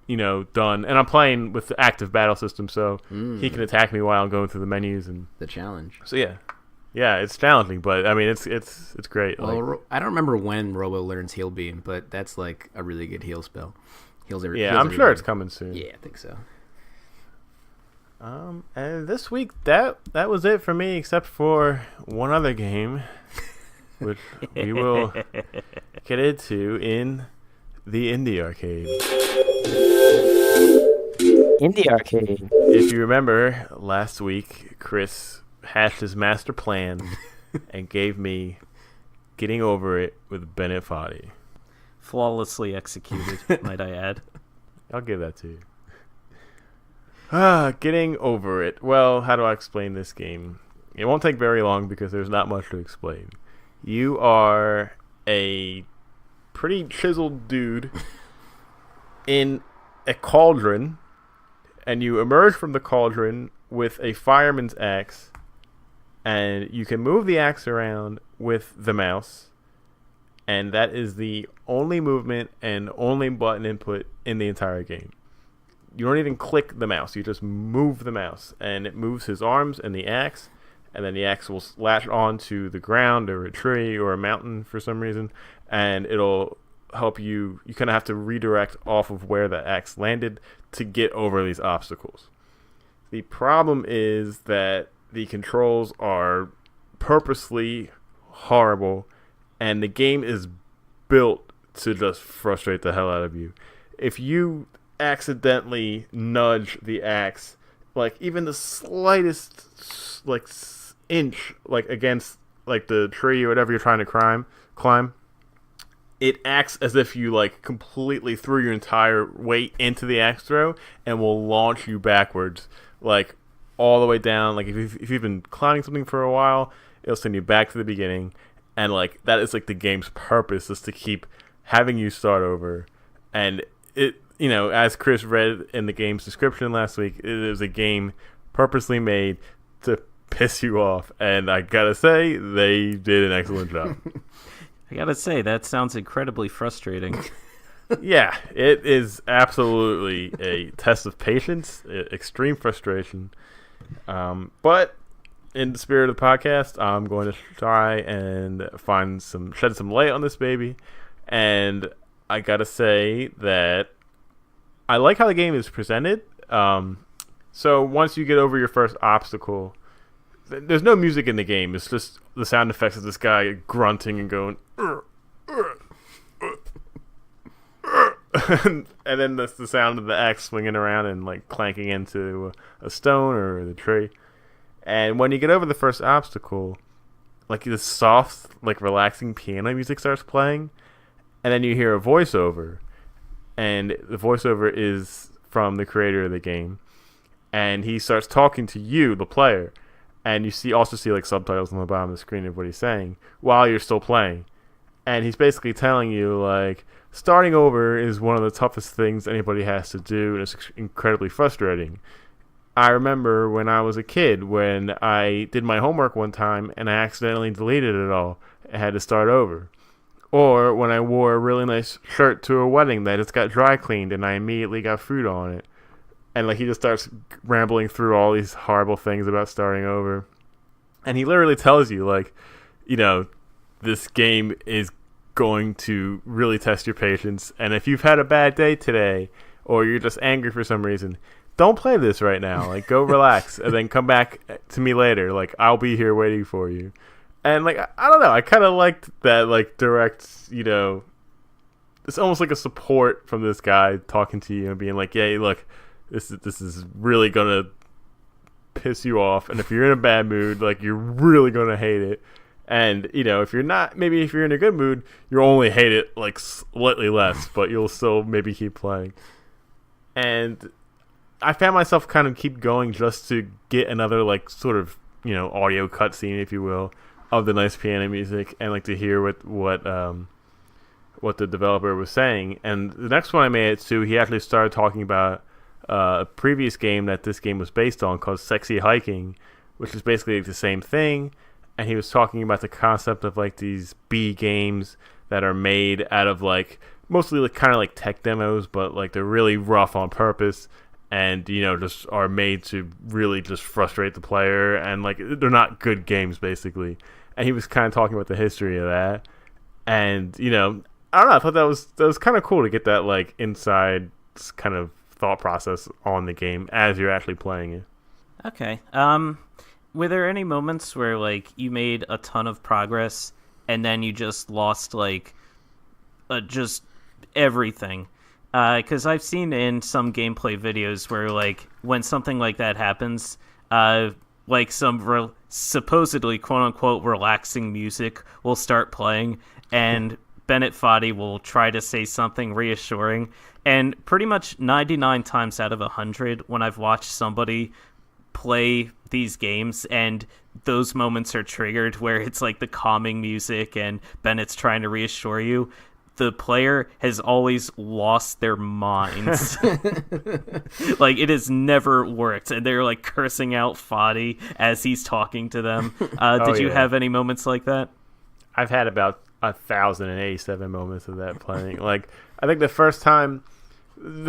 done. And I'm playing with the active battle system, so he can attack me while I'm going through the menus and the challenge. So yeah, it's challenging, but I mean it's great. Well, I don't remember when Robo learns heal beam, but that's a really good heal spell. Heals I'm everybody. sure it's coming soon. Yeah, I think so. And this week that was it for me, except for one other game, which we will get into in the Indie Arcade. Indie Arcade. If you remember, last week Chris hashed his master plan and gave me Getting Over It with Bennett Foddy. Flawlessly executed, might I add. I'll give that to you. Getting Over It. Well, how do I explain this game? It won't take very long because there's not much to explain. You are a pretty chiseled dude in a cauldron, and you emerge from the cauldron with a fireman's axe, and you can move the axe around with the mouse, and that is the only movement and only button input in the entire game. You don't even click the mouse, you just move the mouse, and it moves his arms and the axe, and then the axe will latch onto the ground or a tree or a mountain for some reason, and it'll help you kind of have to redirect off of where the axe landed to get over these obstacles. The problem is that the controls are purposely horrible, and the game is built to just frustrate the hell out of you. If you accidentally nudge the axe, even the slightest inch against the tree or whatever you're trying to climb, it acts as if you completely threw your entire weight into the axe throw and will launch you backwards like all the way down. Like if you've been climbing something for a while, it'll send you back to the beginning, and like that is like the game's purpose, is to keep having you start over. And it, as Chris read in the game's description last week, it is a game purposely made to piss you off, and I gotta say they did an excellent job. I gotta say, that sounds incredibly frustrating. Yeah, it is absolutely a test of patience, extreme frustration. But in the spirit of the podcast, I'm going to try and shed some light on this baby. And I gotta say that I like how the game is presented. So once you get over your first obstacle, there's no music in the game. It's just the sound effects of this guy grunting and going, and then that's the sound of the axe swinging around and like clanking into a stone or the tree. And when you get over the first obstacle, like this soft, like relaxing piano music starts playing, and then you hear a voiceover, and the voiceover is from the creator of the game, and he starts talking to you, the player. And you also see like subtitles on the bottom of the screen of what he's saying while you're still playing. And he's basically telling you, like, starting over is one of the toughest things anybody has to do, and it's incredibly frustrating. I remember when I was a kid, when I did my homework one time and I accidentally deleted it all, I had to start over. Or when I wore a really nice shirt to a wedding that just got dry cleaned and I immediately got food on it. And like he just starts rambling through all these horrible things about starting over. And he literally tells you, like, this game is going to really test your patience. And if you've had a bad day today, or you're just angry for some reason, don't play this right now. Like, go relax and then come back to me later. Like, I'll be here waiting for you. And like, I don't know, I kind of liked that, like, direct, it's almost like a support from this guy talking to you and being like, yeah, look, this is really gonna piss you off, and if you're in a bad mood, like, you're really gonna hate it. And if you're not, maybe if you're in a good mood, you'll only hate it like slightly less, but you'll still maybe keep playing. And I found myself kind of keep going just to get another like sort of audio cutscene, if you will, of the nice piano music, and like to hear what the developer was saying. And the next one I made it to, he actually started talking about a previous game that this game was based on called Sexy Hiking, which is basically the same thing. And he was talking about the concept of like these B games that are made out of like mostly like kind of like tech demos, but like they're really rough on purpose, and just are made to really just frustrate the player, and like they're not good games basically. And he was kind of talking about the history of that, and I don't know, I thought that was kind of cool to get that like inside kind of thought process on the game as you're actually playing it. Okay. Were there any moments where like you made a ton of progress and then you just lost like just everything? Because I've seen in some gameplay videos where like when something like that happens, like some supposedly quote unquote relaxing music will start playing, and Bennett Foddy will try to say something reassuring. And pretty much 99 times out of 100, when I've watched somebody play these games and those moments are triggered where it's like the calming music and Bennett's trying to reassure you, the player has always lost their minds. Like, it has never worked, and they're like cursing out Foddy as he's talking to them. Did you have any moments like that? I've had about 1,087 moments of that playing. Like, I think the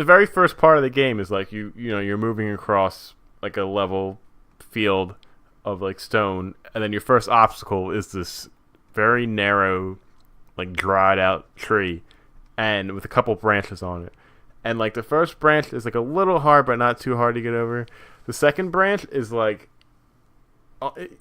very first part of the game is like you're moving across like a level field of like stone, and then your first obstacle is this very narrow, like dried out tree, and with a couple branches on it. And like the first branch is like a little hard, but not too hard to get over. The second branch is like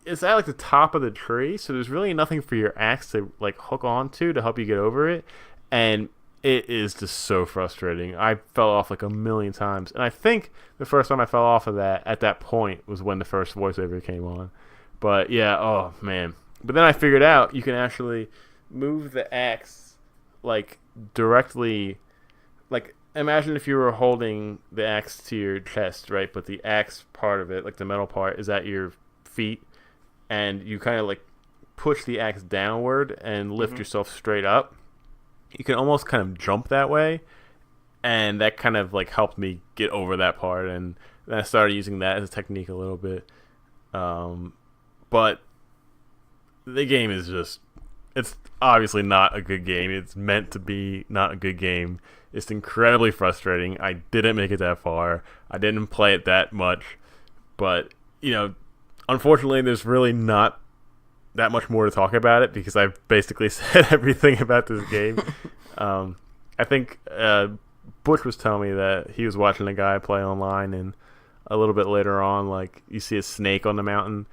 it's at like the top of the tree, so there's really nothing for your axe to like hook onto to help you get over it, and it is just so frustrating. I fell off like a million times, and I think the first time I fell off of that at that point was when the first voiceover came on. But yeah, oh man. But then I figured out you can actually move the axe like directly, like imagine if you were holding the axe to your chest, right? But the axe part of it, like the metal part, is at your feet, and you kind of like push the axe downward and lift yourself straight up. You can almost kind of jump that way, and that kind of like helped me get over that part, and then I started using that as a technique a little bit. But the game is just, it's obviously not a good game. It's meant to be not a good game. It's incredibly frustrating. I didn't make it that far. I didn't play it that much. But, you know, unfortunately, there's really not that much more to talk about it because I've basically said everything about this game. I think Butch was telling me that he was watching a guy play online, and a little bit later on, like, you see a snake on the mountain,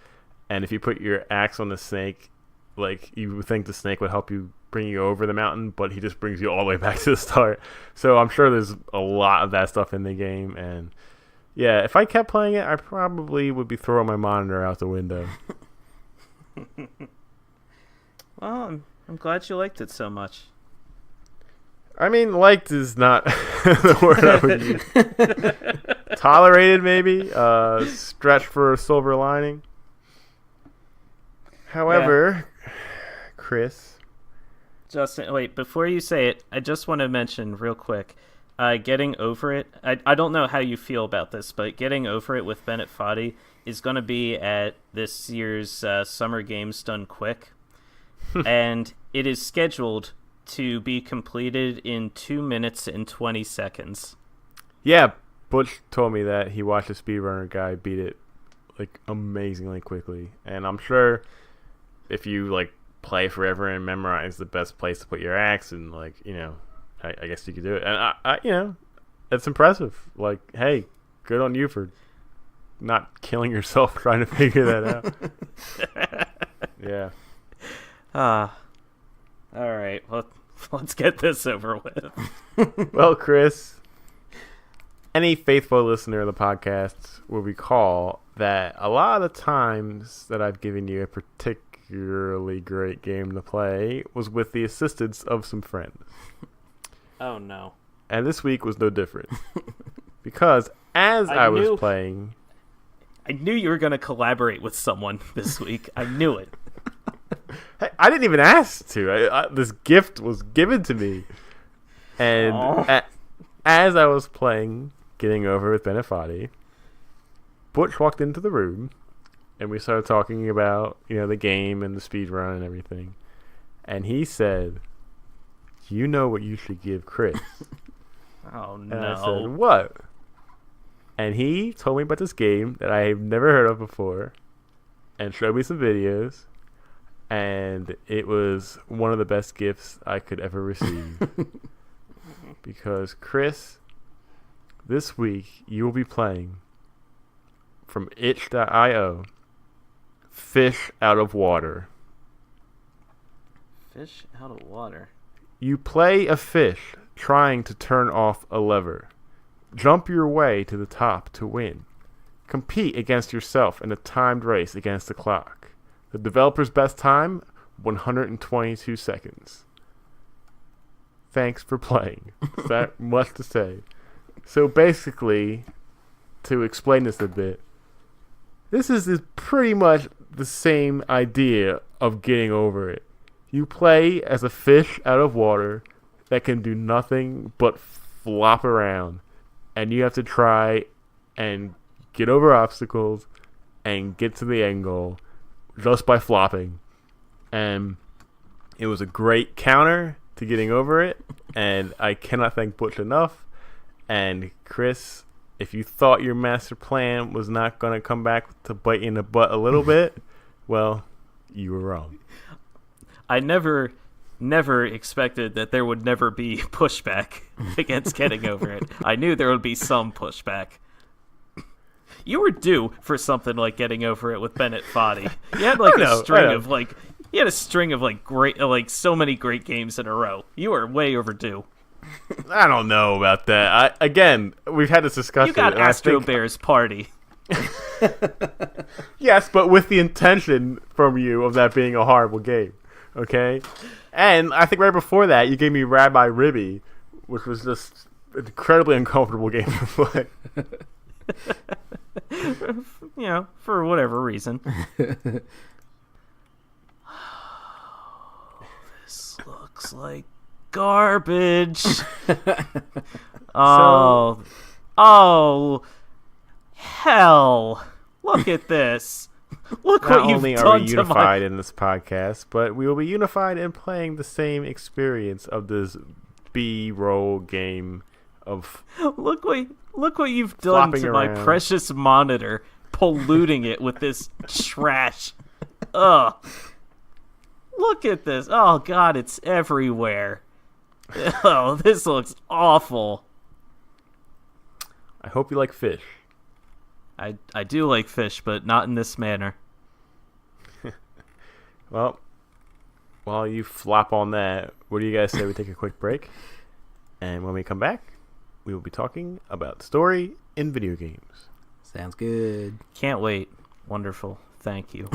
and if you put your axe on the snake, like, you would think the snake would help you bring you over the mountain, but he just brings you all the way back to the start. So I'm sure there's a lot of that stuff in the game, and yeah, if I kept playing it, I probably would be throwing my monitor out the window. Well, I'm glad you liked it so much. I mean, liked is not the word I would use. Tolerated, maybe. Stretch for a silver lining. However, Chris. Justin, wait, before you say it, I just want to mention real quick, getting over it. I don't know how you feel about this, but getting over it with Bennett Foddy is going to be at this year's Summer Games Done Quick. And it is scheduled to be completed in 2 minutes and 20 seconds. Yeah, Butch told me that he watched a speedrunner guy beat it like amazingly quickly. And I'm sure if you like play forever and memorize the best place to put your axe, and like, you know, I guess you could do it. And I you know, it's impressive. Like, hey, good on you for not killing yourself trying to figure that out. Yeah. All right. Well, let's get this over with. Well, Chris, any faithful listener of the podcast will recall that a lot of the times that I've given you a particularly great game to play was with the assistance of some friends. Oh, no. And this week was no different. Because as I was playing... I knew you were going to collaborate with someone this week. I knew it. Hey, I didn't even ask to. This gift was given to me. And as I was playing Getting Over with Bennett Foddy, Butch walked into the room, and we started talking about, you know, the game and the speed run and everything. And he said, "You know what you should give Chris." Oh, no. And I said, "What?" And he told me about this game that I have never heard of before and showed me some videos. And it was one of the best gifts I could ever receive. Because, Chris, this week you will be playing from itch.io Fish Out of Water. Fish out of water. You play a fish trying to turn off a lever. Jump your way to the top to win. Compete against yourself in a timed race against the clock. The developer's best time, 122 seconds. Thanks for playing. Is that much to say? So basically, to explain this a bit, this is pretty much the same idea of Getting Over It. You play as a fish out of water that can do nothing but flop around. And you have to try and get over obstacles and get to the end goal just by flopping. And it was a great counter to Getting Over It, and I cannot thank Butch enough. And Chris, if you thought your master plan was not going to come back to bite you in the butt a little bit, well, you were wrong. I never expected that there would never be pushback against Getting Over It. I knew there would be some pushback. You were due for something like Getting Over It with Bennett Foddy. You had like a string of great, like so many great games in a row. You were way overdue. I don't know about that. Again, we've had this discussion. You got Astro Bears Party. Yes, but with the intention from you of that being a horrible game. Okay? And I think right before that, you gave me Rabbi Ribby, which was just incredibly uncomfortable game to play. For whatever reason. This looks like garbage. Oh, hell! Look at this. Look Not what you've only done are we to unified in this podcast, but we will be unified in playing the same experience of this B-roll game of Look what you've done flopping to my around. precious monitor, polluting it with this trash. Ugh. Look at this. Oh God, it's everywhere. Oh, this looks awful. I hope you like fish. I do like fish, but not in this manner. Well, while you flop on that, what do you guys say we take a quick break? And when we come back, we will be talking about story in video games. Sounds good. Can't wait. Wonderful. Thank you.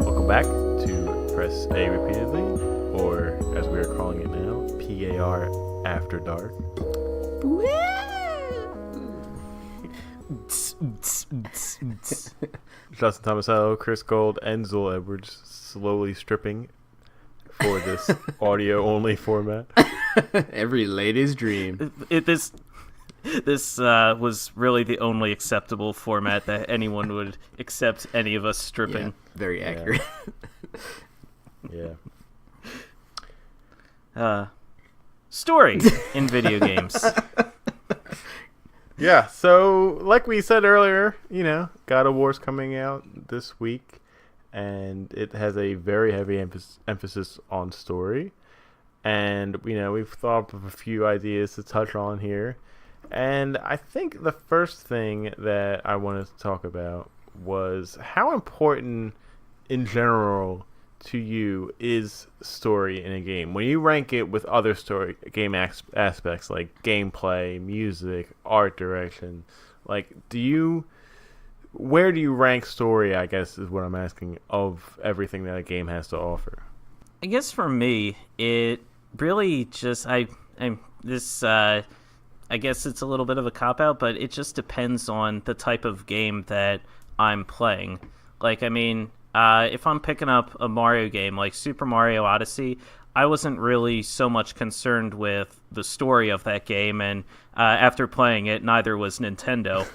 Welcome back to Press A repeatedly, or as we are calling it now, PAR After Dark. Justin Tomasello, Chris Gold, and Zul Edwards slowly stripping for this audio-only format. Every lady's dream. This was really the only acceptable format that anyone would accept any of us stripping. Yeah, very accurate. Yeah. Story in video games. Yeah, so like we said earlier, God of War's coming out this week, and it has a very heavy emphasis on story. And, we've thought of a few ideas to touch on here. And I think the first thing that I wanted to talk about was how important, in general, to you is story in a game. When you rank it with other story game aspects like gameplay, music, art direction, where do you rank story, I guess is what I'm asking, of everything that a game has to offer? I guess for me, it really just I guess it's a little bit of a cop-out, but it just depends on the type of game that I'm playing. If I'm picking up a Mario game like Super Mario Odyssey, I wasn't really so much concerned with the story of that game, and after playing it, neither was Nintendo.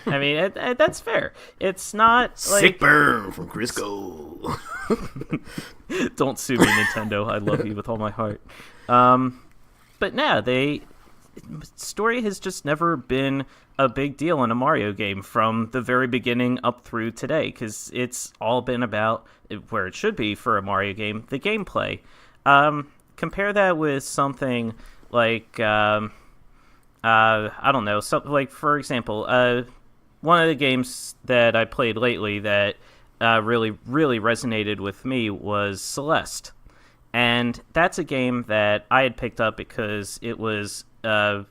That's fair. It's not like... Sick burn from Crisco. Don't sue me, Nintendo. I love you with all my heart. But story has just never been a big deal in a Mario game from the very beginning up through today, because it's all been about where it should be for a Mario game, the gameplay. Compare that with something like I don't know, something like, for example, one of the games that I played lately that really resonated with me was Celeste. And that's a game that I had picked up because it was, I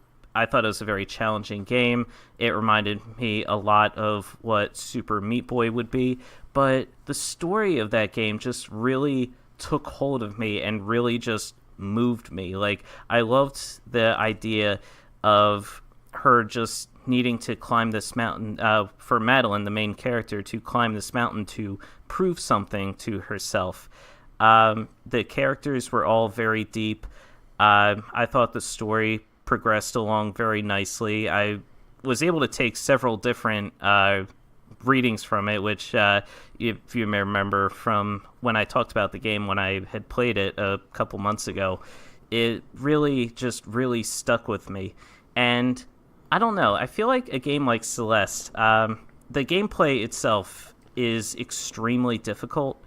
thought it was a very challenging game. It reminded me a lot of what Super Meat Boy would be. But the story of that game just really took hold of me and really just moved me. I loved the idea of her just, needing to climb this mountain, for Madeline, the main character, to climb this mountain to prove something to herself. The characters were all very deep. I thought the story progressed along very nicely. I was able to take several different readings from it, which, if you may remember from when I talked about the game when I had played it a couple months ago, it really stuck with me. And I don't know, I feel like a game like Celeste, the gameplay itself is extremely difficult,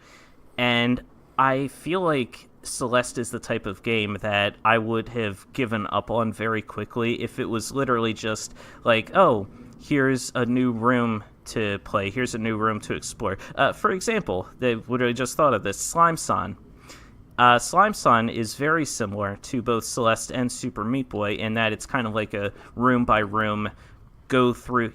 and I feel like Celeste is the type of game that I would have given up on very quickly if it was literally just like, oh, here's a new room to play, here's a new room to explore. For example, they would have just thought of this, Slime Son. Slime Son is very similar to both Celeste and Super Meat Boy in that it's kind of like a room by room, go through,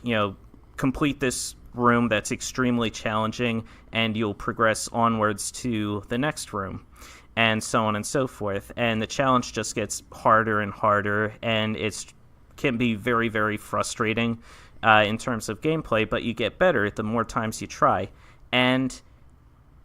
complete this room that's extremely challenging, and you'll progress onwards to the next room, and so on and so forth. And the challenge just gets harder and harder, and it can be very, very frustrating in terms of gameplay, but you get better the more times you try. And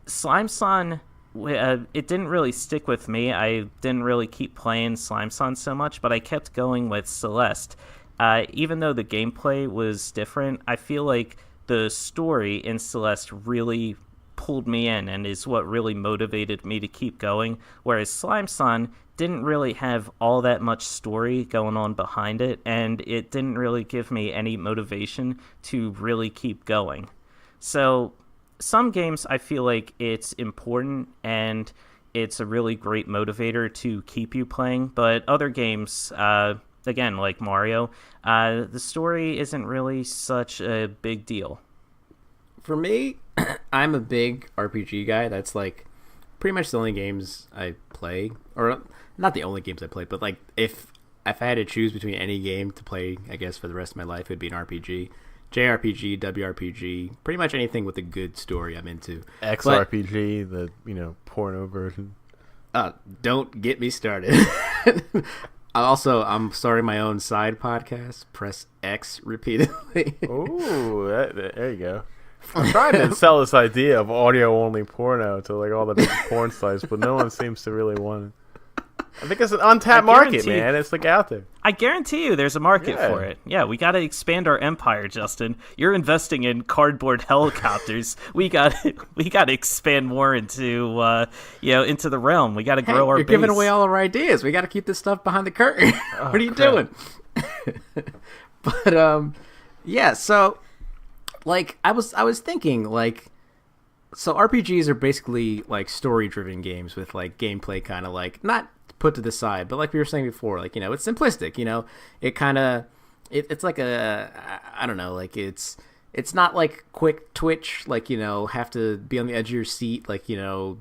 Slime Son, it didn't really stick with me. I didn't really keep playing Slime Son so much, but I kept going with Celeste. Even though the gameplay was different, I feel like the story in Celeste really pulled me in and is what really motivated me to keep going, whereas Slime Son didn't really have all that much story going on behind it, and it didn't really give me any motivation to really keep going. So some games I feel like it's important and it's a really great motivator to keep you playing, but other games, again, like Mario, the story isn't really such a big deal. For me, I'm a big RPG guy. That's like pretty much the only games I play, or not the only games I play, but like if I had to choose between any game to play, I guess for the rest of my life, it would be an RPG. JRPG, WRPG, pretty much anything with a good story I'm into. XRPG, the porno version. Don't get me started. Also, I'm starting my own side podcast. Press X repeatedly. Ooh, there you go. I'm trying to sell this idea of audio-only porno to like all the big porn sites, but no one seems to really want it. I think it's an untapped market, man. It's like out there. I guarantee you there's a market for it. Yeah, we got to expand our empire, Justin. You're investing in cardboard helicopters. we got to expand more into into the realm. We got to grow our You're base. giving away all our ideas. We got to keep this stuff behind the curtain. What are you doing? But yeah, so like I was thinking like, so RPGs are basically like story-driven games with like gameplay kind of like not put to the side, but like we were saying before, like it's simplistic. It kind of it's like I don't know, like it's not like quick twitch, like have to be on the edge of your seat, like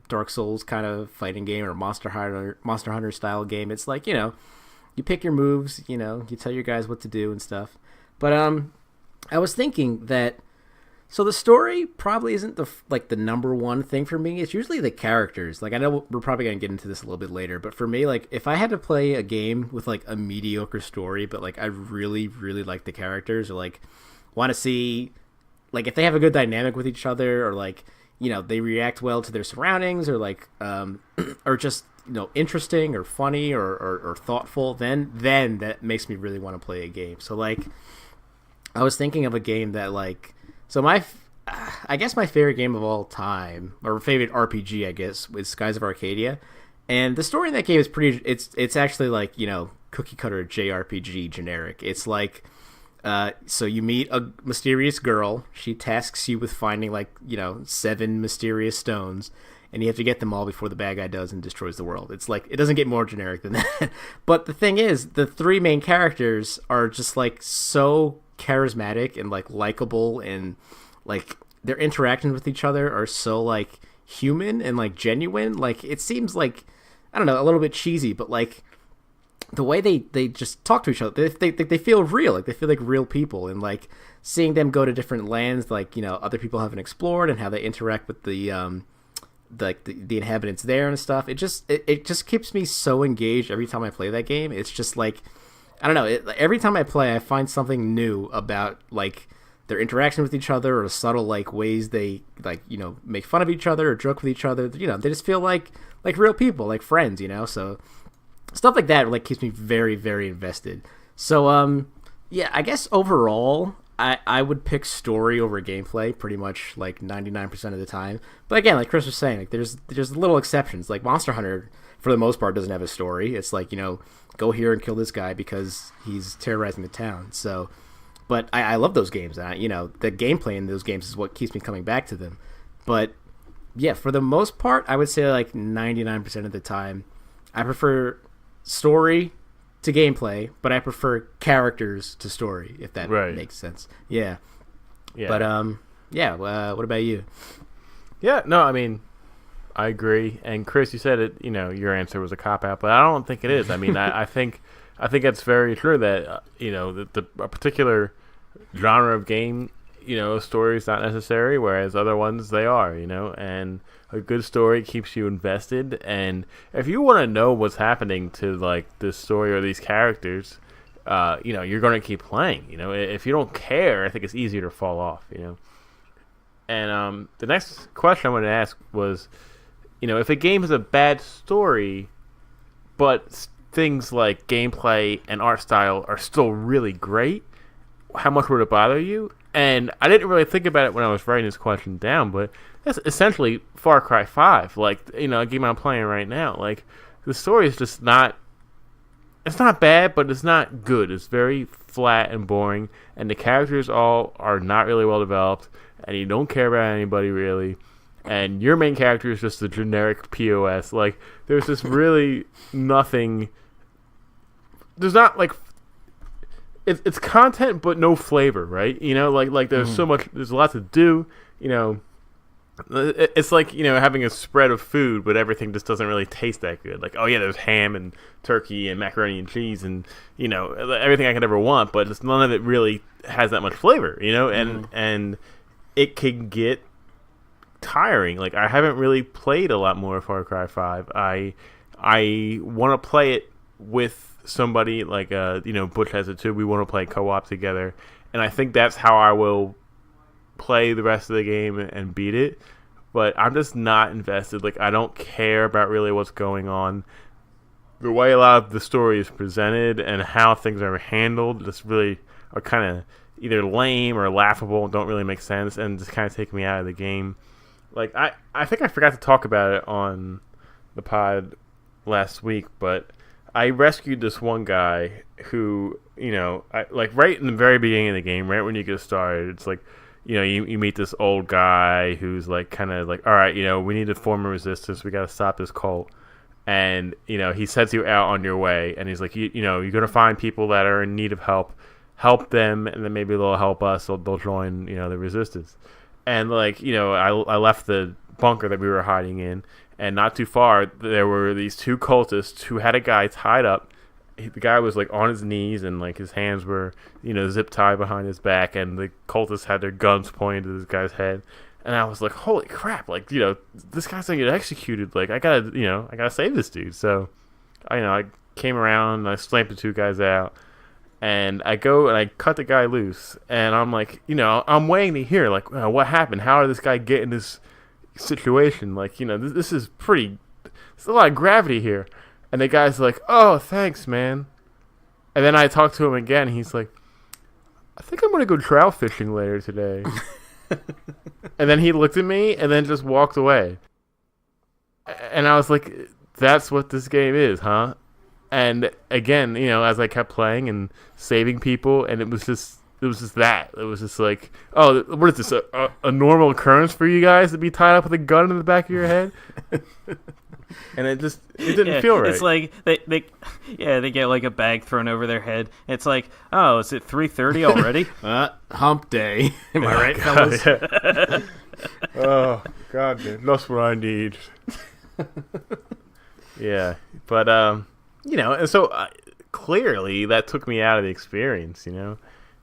Dark Souls kind of fighting game or Monster Hunter style game. It's like you pick your moves, you tell your guys what to do and stuff. But I was thinking that. So the story probably isn't the number one thing for me. It's usually the characters. Like I know we're probably going to get into this a little bit later, but for me, like if I had to play a game with like a mediocre story, but like I really, really like the characters or like want to see like if they have a good dynamic with each other or like, they react well to their surroundings or like, or just, interesting or funny or thoughtful, then that makes me really want to play a game. So like I was thinking of a game that like, so I guess my favorite game of all time, or favorite RPG, I guess, is Skies of Arcadia, and the story in that game is pretty. It's actually like cookie cutter JRPG generic. It's like, so you meet a mysterious girl. She tasks you with finding like 7 mysterious stones, and you have to get them all before the bad guy does and destroys the world. It's like it doesn't get more generic than that. But the thing is, the 3 main characters are just like so charismatic and like likable, and like their interactions with each other are so like human and like genuine. Like it seems like, I don't know, a little bit cheesy, but like the way they just talk to each other, they feel real, like they feel like real people. And like seeing them go to different lands, like other people haven't explored, and how they interact with the inhabitants there and stuff, it just keeps me so engaged every time I play that game. It's just like I don't know. Every time I play, I find something new about like their interaction with each other, or subtle like ways they like make fun of each other or joke with each other. They just feel like real people, like friends. So stuff like that like keeps me very, very invested. So yeah, I guess overall I would pick story over gameplay pretty much like 99% of the time. But again, like Chris was saying, like there's little exceptions. Like Monster Hunter, for the most part, doesn't have a story. It's like go here and kill this guy because he's terrorizing the town. So. But I love those games. The gameplay in those games is what keeps me coming back to them. But yeah, for the most part, I would say like 99% of the time, I prefer story to gameplay, but I prefer characters to story, if that makes sense. Yeah. But what about you? Yeah, no, I mean, I agree. And Chris, you said it. Your answer was a cop out, but I don't think it is. I mean, I think it's very true that a particular genre of game, a story is not necessary, whereas other ones they are. And a good story keeps you invested. And if you want to know what's happening to like this story or these characters, you're going to keep playing. If you don't care, I think it's easier to fall off. And the next question I wanted to ask was, if a game has a bad story, but things like gameplay and art style are still really great, how much would it bother you? And I didn't really think about it when I was writing this question down, but that's essentially Far Cry 5, like, a game I'm playing right now. Like, the story is just not, it's not bad, but it's not good. It's very flat and boring, and the characters all are not really well developed, and you don't care about anybody really, and your main character is just a generic POS. Like, there's just really nothing. There's not like it's content but no flavor, right? Like there's so much, there's a lot to do. It's like having a spread of food, but everything just doesn't really taste that good. Like, oh yeah, there's ham and turkey and macaroni and cheese and everything I could ever want, but just none of it really has that much flavor. And it can get tiring. Like, I haven't really played a lot more Far Cry 5. I want to play it with somebody, like Butch has it too. We want to play co-op together, and I think that's how I will play the rest of the game and beat it. But I'm just not invested. Like, I don't care about really what's going on. The way a lot of the story is presented and how things are handled just really are kind of either lame or laughable, don't really make sense, and just kind of take me out of the game. Like, I think I forgot to talk about it on the pod last week, but I rescued this one guy who, like right in the very beginning of the game, right when you get started, it's like, you meet this old guy who's like kind of like, all right, we need to form a resistance. We got to stop this cult. And, he sets you out on your way, and he's like, you're going to find people that are in need of help them, and then maybe they'll help us, or they'll join, the resistance. And like, I left the bunker that we were hiding in, and not too far, there were these two cultists who had a guy tied up. The guy was like on his knees, and like his hands were, zip tied behind his back, and the cultists had their guns pointed to this guy's head. And I was like, holy crap! Like, this guy's gonna get executed. Like, I gotta save this dude. So, I came around and I slammed the two guys out, and I go and I cut the guy loose, and I'm like, I'm waiting to hear like, what happened? How did this guy get in this situation? Like, this is pretty. There's a lot of gravity here. And the guy's like, oh, thanks, man. And then I talked to him again. And he's like, I think I'm going to go trout fishing later today. And then he looked at me and then just walked away. And I was like, that's what this game is, huh? And again, as I kept playing and saving people, and it was just that. It was just like, oh, what is this, a normal occurrence for you guys to be tied up with a gun in the back of your head? And it didn't feel right. It's like they get like a bag thrown over their head. It's like, oh, is it 3:30 already? Hump day. Am I right, fellas? Yeah. Oh God, that's what I need. Yeah, but and so clearly that took me out of the experience, Yeah.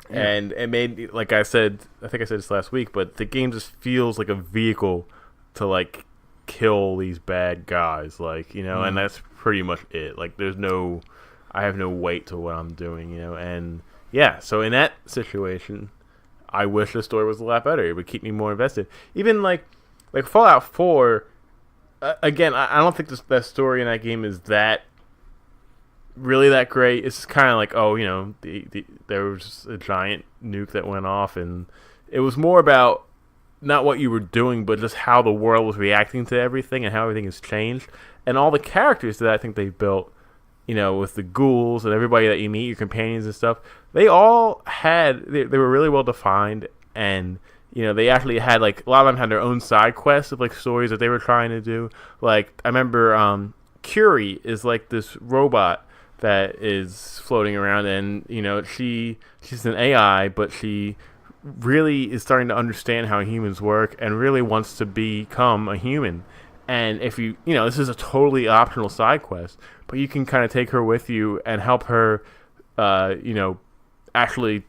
And it made, like I said, I think I said this last week, but the game just feels like a vehicle to like kill these bad guys, like, and that's pretty much it. Like, there's no, I have no weight to what I'm doing, and yeah. So in that situation, I wish the story was a lot better. It would keep me more invested. Even like Fallout 4. Again, I don't think that story in that game is that really that great. It's just kind of like, there was a giant nuke that went off, and it was more about not what you were doing, but just how the world was reacting to everything and how everything has changed. And all the characters that I think they built, with the ghouls and everybody that you meet, your companions and stuff, they all they were really well defined, and they actually had, like, a lot of them had their own side quests of, like, stories that they were trying to do. Like, I remember Curie is, like, this robot that is floating around, and, she's an AI, but she really is starting to understand how humans work and really wants to become a human. And if this is a totally optional side quest, but you can kind of take her with you and help her, actually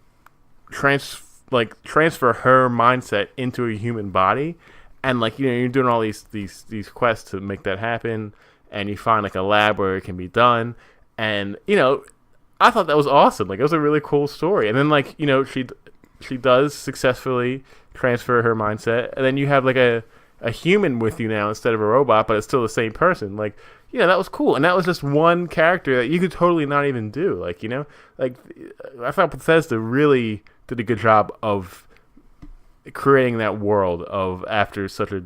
transfer her mindset into a human body, and you're doing all these quests to make that happen, and you find like a lab where it can be done, and I thought that was awesome. Like, it was a really cool story, and then she does successfully transfer her mindset, and then you have like a human with you now instead of a robot, but it's still the same person. Like, that was cool, and that was just one character that you could totally not even do. I thought Bethesda really did a good job of creating that world of after such a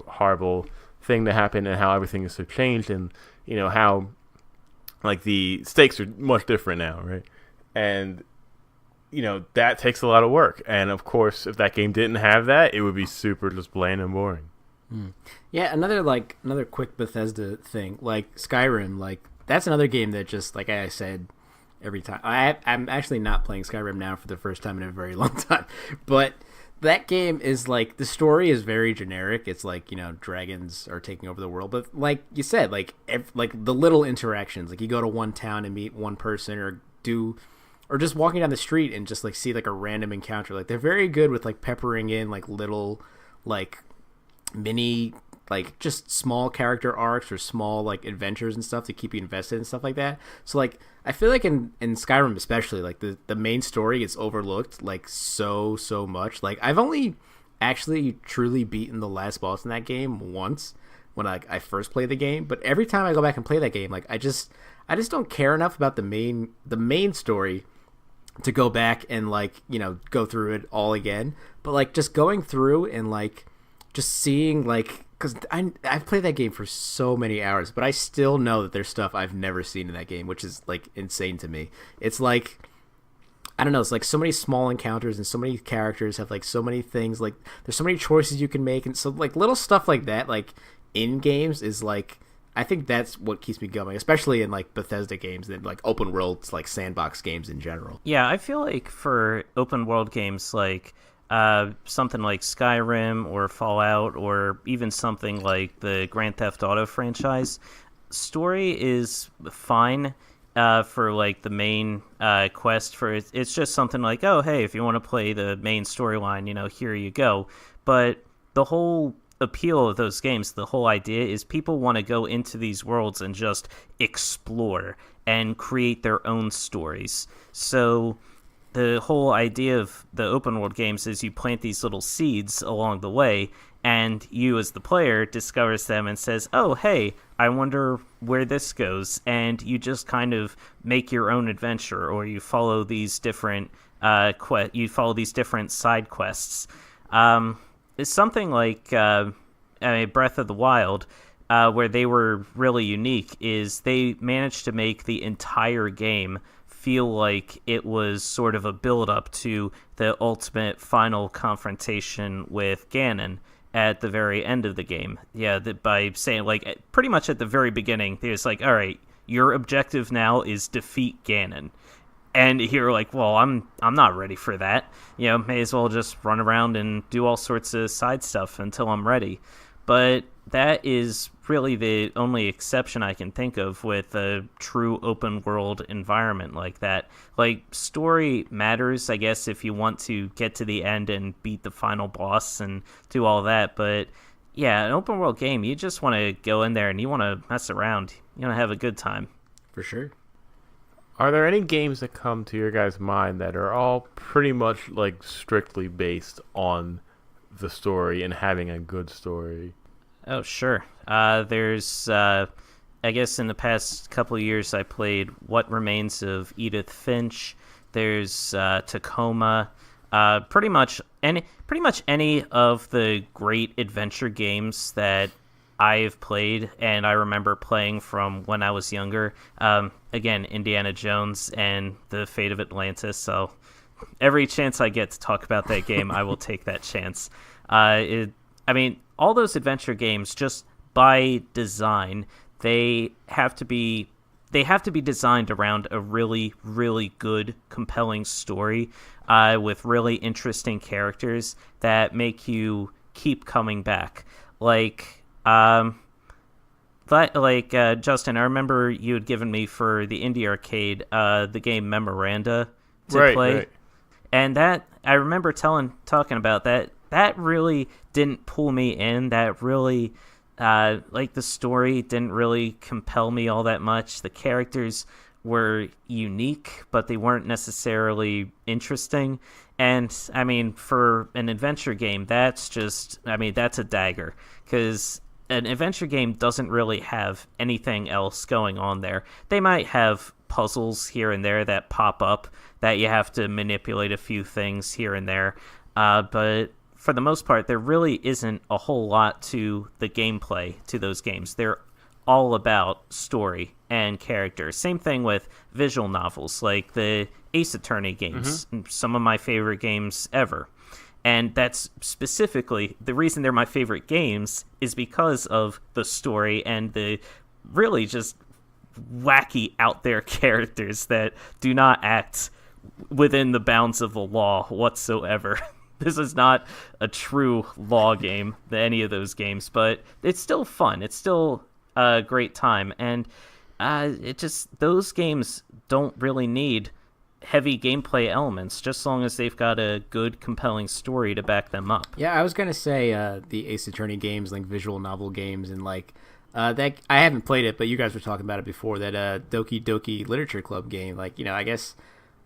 horrible thing to happen, and how everything is so changed, and how like the stakes are much different now, right? And that takes a lot of work, and of course if that game didn't have that, it would be super just bland and boring. Yeah, another quick Bethesda thing, like Skyrim, like that's another game that just, like I said, every time I'm actually not playing Skyrim now for the first time in a very long time, but that game is like, the story is very generic. It's like, dragons are taking over the world, but like you said, like the little interactions, like you go to one town and meet one person, or just walking down the street and just like see like a random encounter. Like, they're very good with like peppering in like little like mini, like just small character arcs or small like adventures and stuff to keep you invested and stuff like that. So like, I feel like in Skyrim especially, like the main story gets overlooked like so much. Like, I've only actually truly beaten the last boss in that game once when I first played the game, but every time I go back and play that game, like I just don't care enough about the main story to go back and like go through it all again. But like, just going through and like just seeing, like, because I've played that game for so many hours, but I still know that there's stuff I've never seen in that game, which is like insane to me. It's like, I don't know, it's like so many small encounters, and so many characters have like so many things, like there's so many choices you can make, and so like little stuff like that, like in games, is like, I think that's what keeps me going, especially in like Bethesda games and like open world, like sandbox games in general. Yeah, I feel like for open world games like something like Skyrim or Fallout, or even something like the Grand Theft Auto franchise, story is fine for like the main quest. For it's just something like, oh hey, if you want to play the main storyline, here you go. But the whole appeal of those games, the whole idea is people want to go into these worlds and just explore and create their own stories. So the whole idea of the open world games is you plant these little seeds along the way, and you as the player discovers them and says, oh hey, I wonder where this goes, and you just kind of make your own adventure, or you follow these different side quests. It's something like Breath of the Wild, where they were really unique, is they managed to make the entire game feel like it was sort of a build-up to the ultimate final confrontation with Ganon at the very end of the game. Yeah, by saying, like, pretty much at the very beginning, it's like, all right, your objective now is defeat Ganon. And you're like, well, I'm not ready for that. May as well just run around and do all sorts of side stuff until I'm ready. But that is really the only exception I can think of with a true open world environment like that. Like, story matters, I guess, if you want to get to the end and beat the final boss and do all that. But yeah, an open world game, you just want to go in there and you want to mess around. You want to have a good time. For sure. Are there any games that come to your guys' mind that are all pretty much like strictly based on the story and having a good story? Oh, sure. There's, I guess in the past couple of years, I played What Remains of Edith Finch. There's Tacoma. Pretty much any of the great adventure games that I've played and I remember playing from when I was younger. Again, Indiana Jones and The Fate of Atlantis. So every chance I get to talk about that game, I will take that chance. All those adventure games, just by design, they have to be designed around a really, really good, compelling story with really interesting characters that make you keep coming back. Justin, I remember you had given me for the indie arcade the game Memoranda to play. Right. And that, I remember talking about that. That really didn't pull me in. That really, the story didn't really compel me all that much. The characters were unique, but they weren't necessarily interesting. And, for an adventure game, that's a dagger. Because an adventure game doesn't really have anything else going on there. They might have puzzles here and there that pop up that you have to manipulate a few things here and there. But for the most part, there really isn't a whole lot to the gameplay to those games. They're all about story and character. Same thing with visual novels, like the Ace Attorney games, some of my favorite games ever. And that's specifically the reason they're my favorite games is because of the story and the really just wacky out there characters that do not act within the bounds of the law whatsoever. This is not a true law game, any of those games, but it's still fun. It's still a great time. And those games don't really need heavy gameplay elements, just as long as they've got a good, compelling story to back them up. Yeah, I was gonna say the Ace Attorney games, like visual novel games, and that I haven't played it, but you guys were talking about it before. That Doki Doki Literature Club game, I guess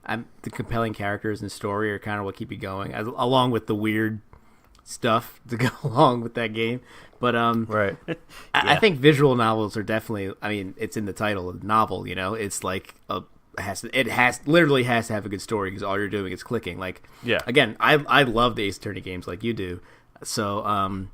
the compelling characters and story are kind of what keep you going, along with the weird stuff to go along with that game. But right, I think visual novels are definitely. It's in the title, novel. It's like it literally has to have a good story because all you're doing is clicking. Again, I love the Ace Attorney games like you do. So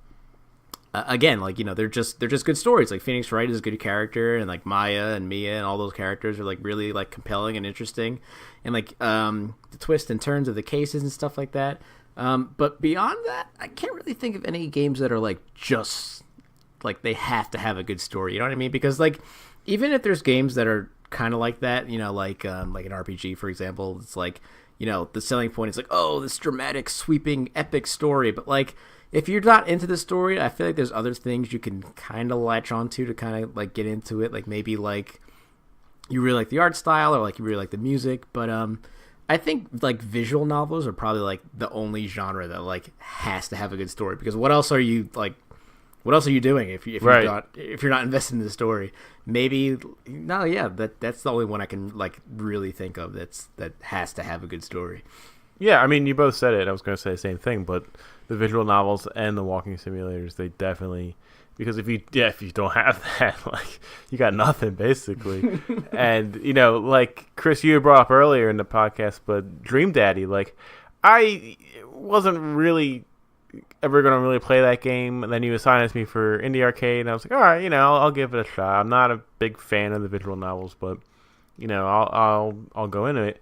again, they're just good stories. Like Phoenix Wright is a good character, and like Maya and Mia and all those characters are really compelling and interesting, and the twists and turns of the cases and stuff like that. But beyond that, I can't really think of any games that are just they have to have a good story. You know what I mean? Because even if there's games that are kind of like that, like an RPG, for example, it's the selling point is this dramatic, sweeping, epic story. But if you're not into the story, I feel like there's other things you can kind of latch onto to kind of get into it. Maybe you really like the art style or you really like the music. But I think visual novels are probably the only genre that has to have a good story, because what else are you doing if you're not invested in the story? Maybe that's the only one I can really think of that has to have a good story. Yeah, you both said it. I was going to say the same thing, but the visual novels and the walking simulators, they definitely, because if you don't have that, you got nothing basically. And Chris, you brought up earlier in the podcast, but Dream Daddy, I wasn't really ever going to really play that game, and then you assigned it to me for Indie Arcade, and I was like, all right, I'll give it a shot. I'm not a big fan of the visual novels, but I'll go into it.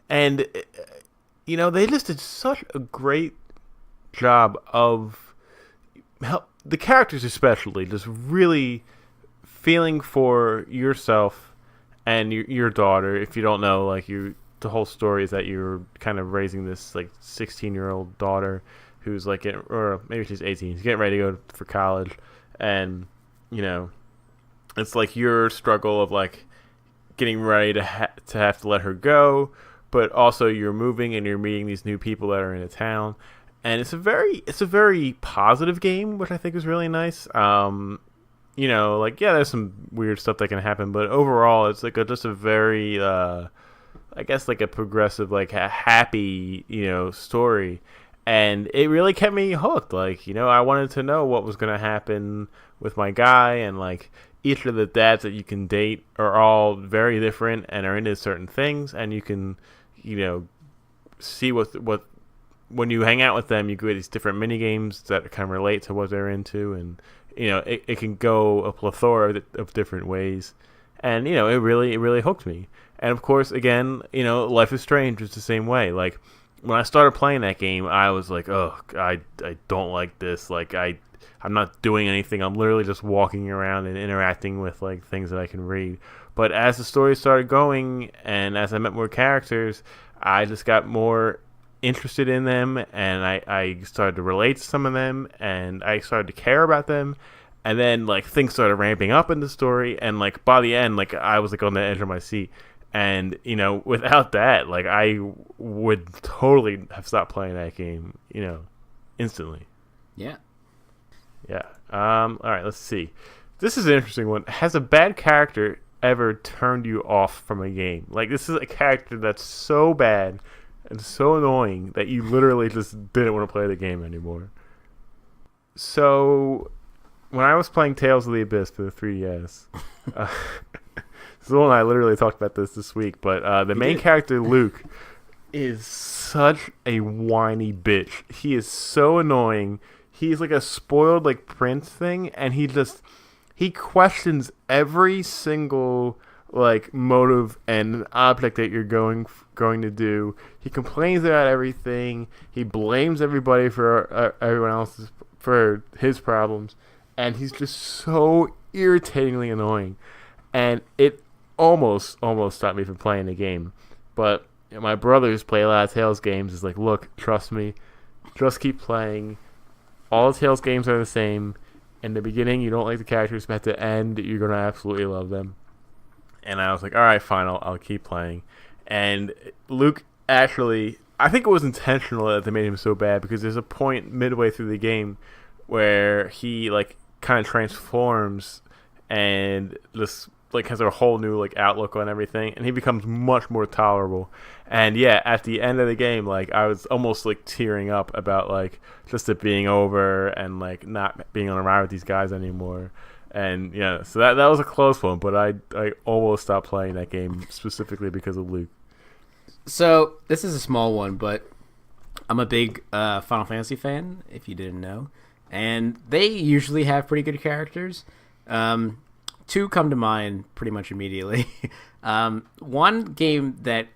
And they just did such a great job of the characters, especially just really feeling for yourself and your daughter. If you don't know, the whole story is that you're kind of raising this 16-year-old daughter who's or maybe she's 18. She's getting ready to go for college, and it's your struggle of getting ready to have to let her go, but also you're moving and you're meeting these new people that are in a town, and it's a very positive game, which I think is really nice. like, yeah, there's some weird stuff that can happen, but overall, it's like just a very, I guess, like a progressive, like a happy, story. And it really kept me hooked. Like, I wanted to know what was going to happen with my guy, and like each of the dads that you can date are all very different and are into certain things, and you can, see what when you hang out with them, you get these different mini games that kind of relate to what they're into, and it can go a plethora of different ways, and it really hooked me. And of course, again, Life is Strange is the same way. Like, when I started playing that game, I was like, oh, I don't like this. Like, I'm not doing anything. I'm literally just walking around and interacting with like things that I can read. But as the story started going, and as I met more characters, I just got more interested in them, and I started to relate to some of them, and I started to care about them. And then like things started ramping up in the story, and like by the end, like I was like on the edge of my seat. And without that, like I would totally have stopped playing that game, instantly. Yeah. Yeah. All right, let's see. This is an interesting one. Has a bad character ever turned you off from a game? Like, this is a character that's so bad and so annoying that you literally just didn't want to play the game anymore. So, when I was playing Tales of the Abyss for the 3DS, Zool and I literally talked about this week, but the main character, Luke, is such a whiny bitch. He is so annoying. He's like a spoiled like prince thing, and he questions every single like motive and object that you're going to do. He complains about everything. He blames everybody for everyone else's for his problems, and he's just so irritatingly annoying. And it almost stopped me from playing the game. But my brothers play a lot of Tales games. Is like, look, trust me, just keep playing. All the Tales games are the same. In the beginning, you don't like the characters, but at the end, you're gonna absolutely love them. And I was like, all right, fine, I'll keep playing. And Luke actually, I think it was intentional that they made him so bad, because there's a point midway through the game where he like kind of transforms and just like has a whole new like outlook on everything, and he becomes much more tolerable. And yeah, at the end of the game, like I was almost like tearing up about like just it being over and like not being on a ride with these guys anymore. And yeah, so that was a close one, but I almost stopped playing that game specifically because of Luke. So this is a small one, but I'm a big Final Fantasy fan, if you didn't know, and they usually have pretty good characters. Two come to mind pretty much immediately. One game that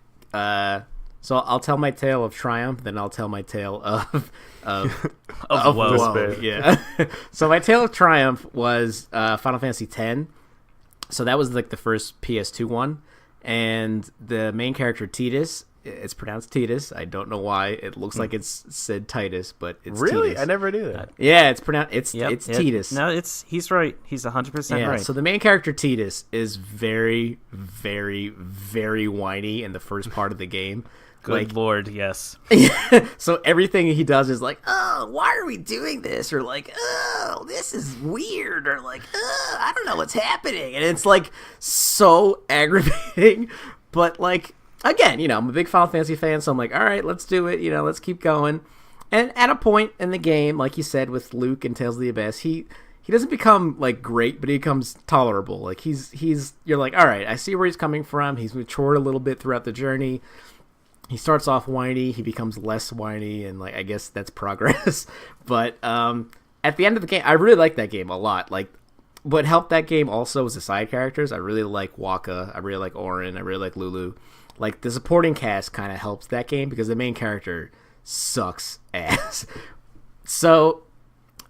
so I'll tell my tale of triumph, then I'll tell my tale of woe. Yeah. So my tale of triumph was Final Fantasy X. So that was like the first PS2 one, and the main character Tidus. It's pronounced Tidus. I don't know why. It looks like it's said Titus, but it's really? Tidus. I never knew that. Yeah, it's pronounced. It's Tidus. No, he's right. He's 100% right. So the main character Tidus is very, very, very whiny in the first part of the game. Good lord, yes. So everything he does is like, oh, why are we doing this? Or like, oh, this is weird. Or like, oh, I don't know what's happening. And it's like so aggravating. But like, again, I'm a big Final Fantasy fan, so I'm like, all right, let's do it. Let's keep going. And at a point in the game, like you said with Luke and Tales of the Abyss, he doesn't become like great, but he becomes tolerable. Like you're like, all right, I see where he's coming from. He's matured a little bit throughout the journey. He starts off whiny, he becomes less whiny, and like I guess that's progress. But at the end of the game, I really like that game a lot. Like, what helped that game also was the side characters. I really like Waka. I really like Auron. I really like Lulu. Like, the supporting cast kind of helps that game because the main character sucks ass. So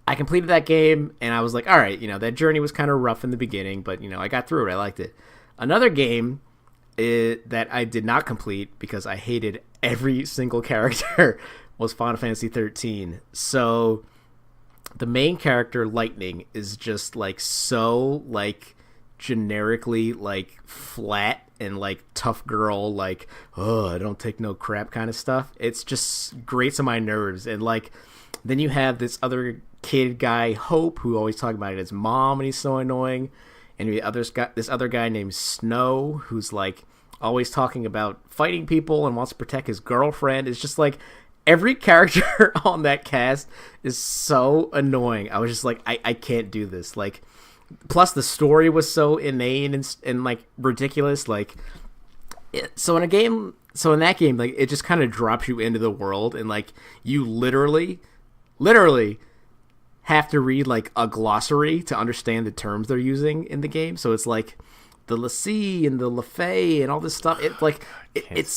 I completed that game, and I was like, all right, that journey was kind of rough in the beginning, but, I got through it. I liked it. Another game that I did not complete because I hated every single character was Final Fantasy 13. So the main character, Lightning, is just, like, so, like, generically, like, flat and like tough girl, like, oh, I don't take no crap kind of stuff. It's just grates on my nerves. And like, then you have this other kid guy Hope, who always talking about his mom and he's so annoying, and this other guy named Snow, who's like always talking about fighting people and wants to protect his girlfriend. It's just like every character on that cast is so annoying. I was just like, I can't do this. Like, plus the story was so inane and like ridiculous. Like, so in that game, like it just kind of drops you into the world, and like you literally have to read like a glossary to understand the terms they're using in the game. So it's like the LaCie and the LaFay and all this stuff. It's like it's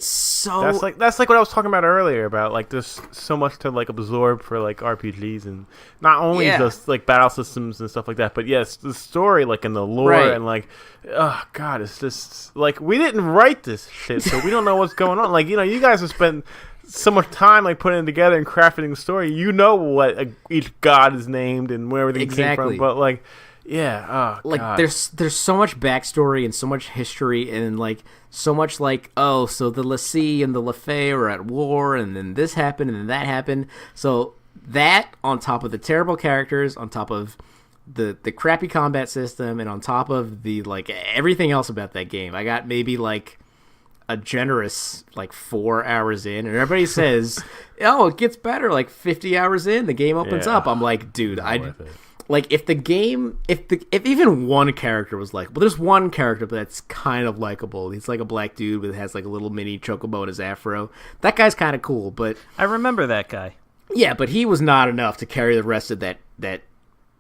so that's like what I was talking about earlier about like there's so much to like absorb for like RPGs, and not only just like battle systems and stuff like that, but yes, the story like and the lore and like oh god, it's just like we didn't write this shit, so we don't know what's going on. Like, you know, you guys have spent so much time like putting it together and crafting the story. You know what each god is named and where everything came from, but like. Yeah, oh, like God. there's so much backstory and so much history and like so much like, oh, so the LaCie and the LaFay are at war, and then this happened and then that happened. So that on top of the terrible characters, on top of the crappy combat system, and on top of the like everything else about that game, I got maybe like a generous like 4 hours in, and everybody says, oh, it gets better like 50 hours in, the game opens up. I'm like, dude, like if the game, if even one character was like, well, there's one character that's kind of likable. He's like a black dude that has like a little mini chocobo in his afro. That guy's kind of cool, but I remember that guy. Yeah, but he was not enough to carry the rest of that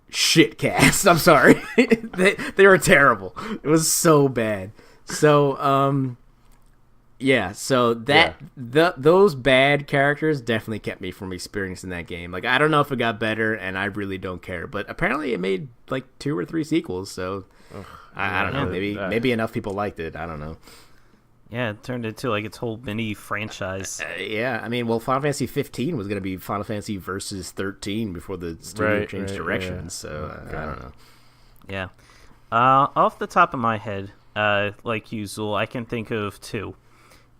shit cast. I'm sorry, they were terrible. It was so bad. So yeah, so those bad characters definitely kept me from experiencing that game. Like, I don't know if it got better, and I really don't care. But apparently it made like 2 or 3 sequels, so I don't know. Maybe enough people liked it. I don't know. Yeah, it turned into like its whole mini franchise. Yeah, I mean, well, Final Fantasy 15 was going to be Final Fantasy Versus 13 before the studio changed direction, so I don't know. Yeah. Off the top of my head, like you, Zool, I can think of 2.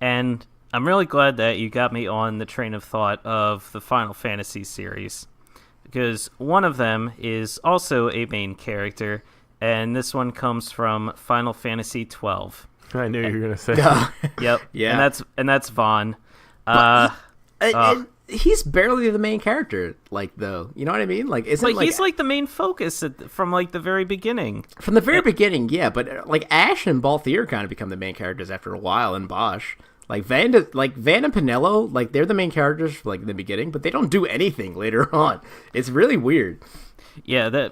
And I'm really glad that you got me on the train of thought of the Final Fantasy series, because one of them is also a main character, and this one comes from Final Fantasy 12. I knew you were gonna say. Yep. Yeah. And that's Vaughn. And he's barely the main character, like, though. You know what I mean? Like, he's like the main focus from like the very beginning. From the very beginning, yeah. But like Ash and Balthier kind of become the main characters after a while, and Bosch. Like Van and Pinello, like they're the main characters like in the beginning, but they don't do anything later on. It's really weird. Yeah,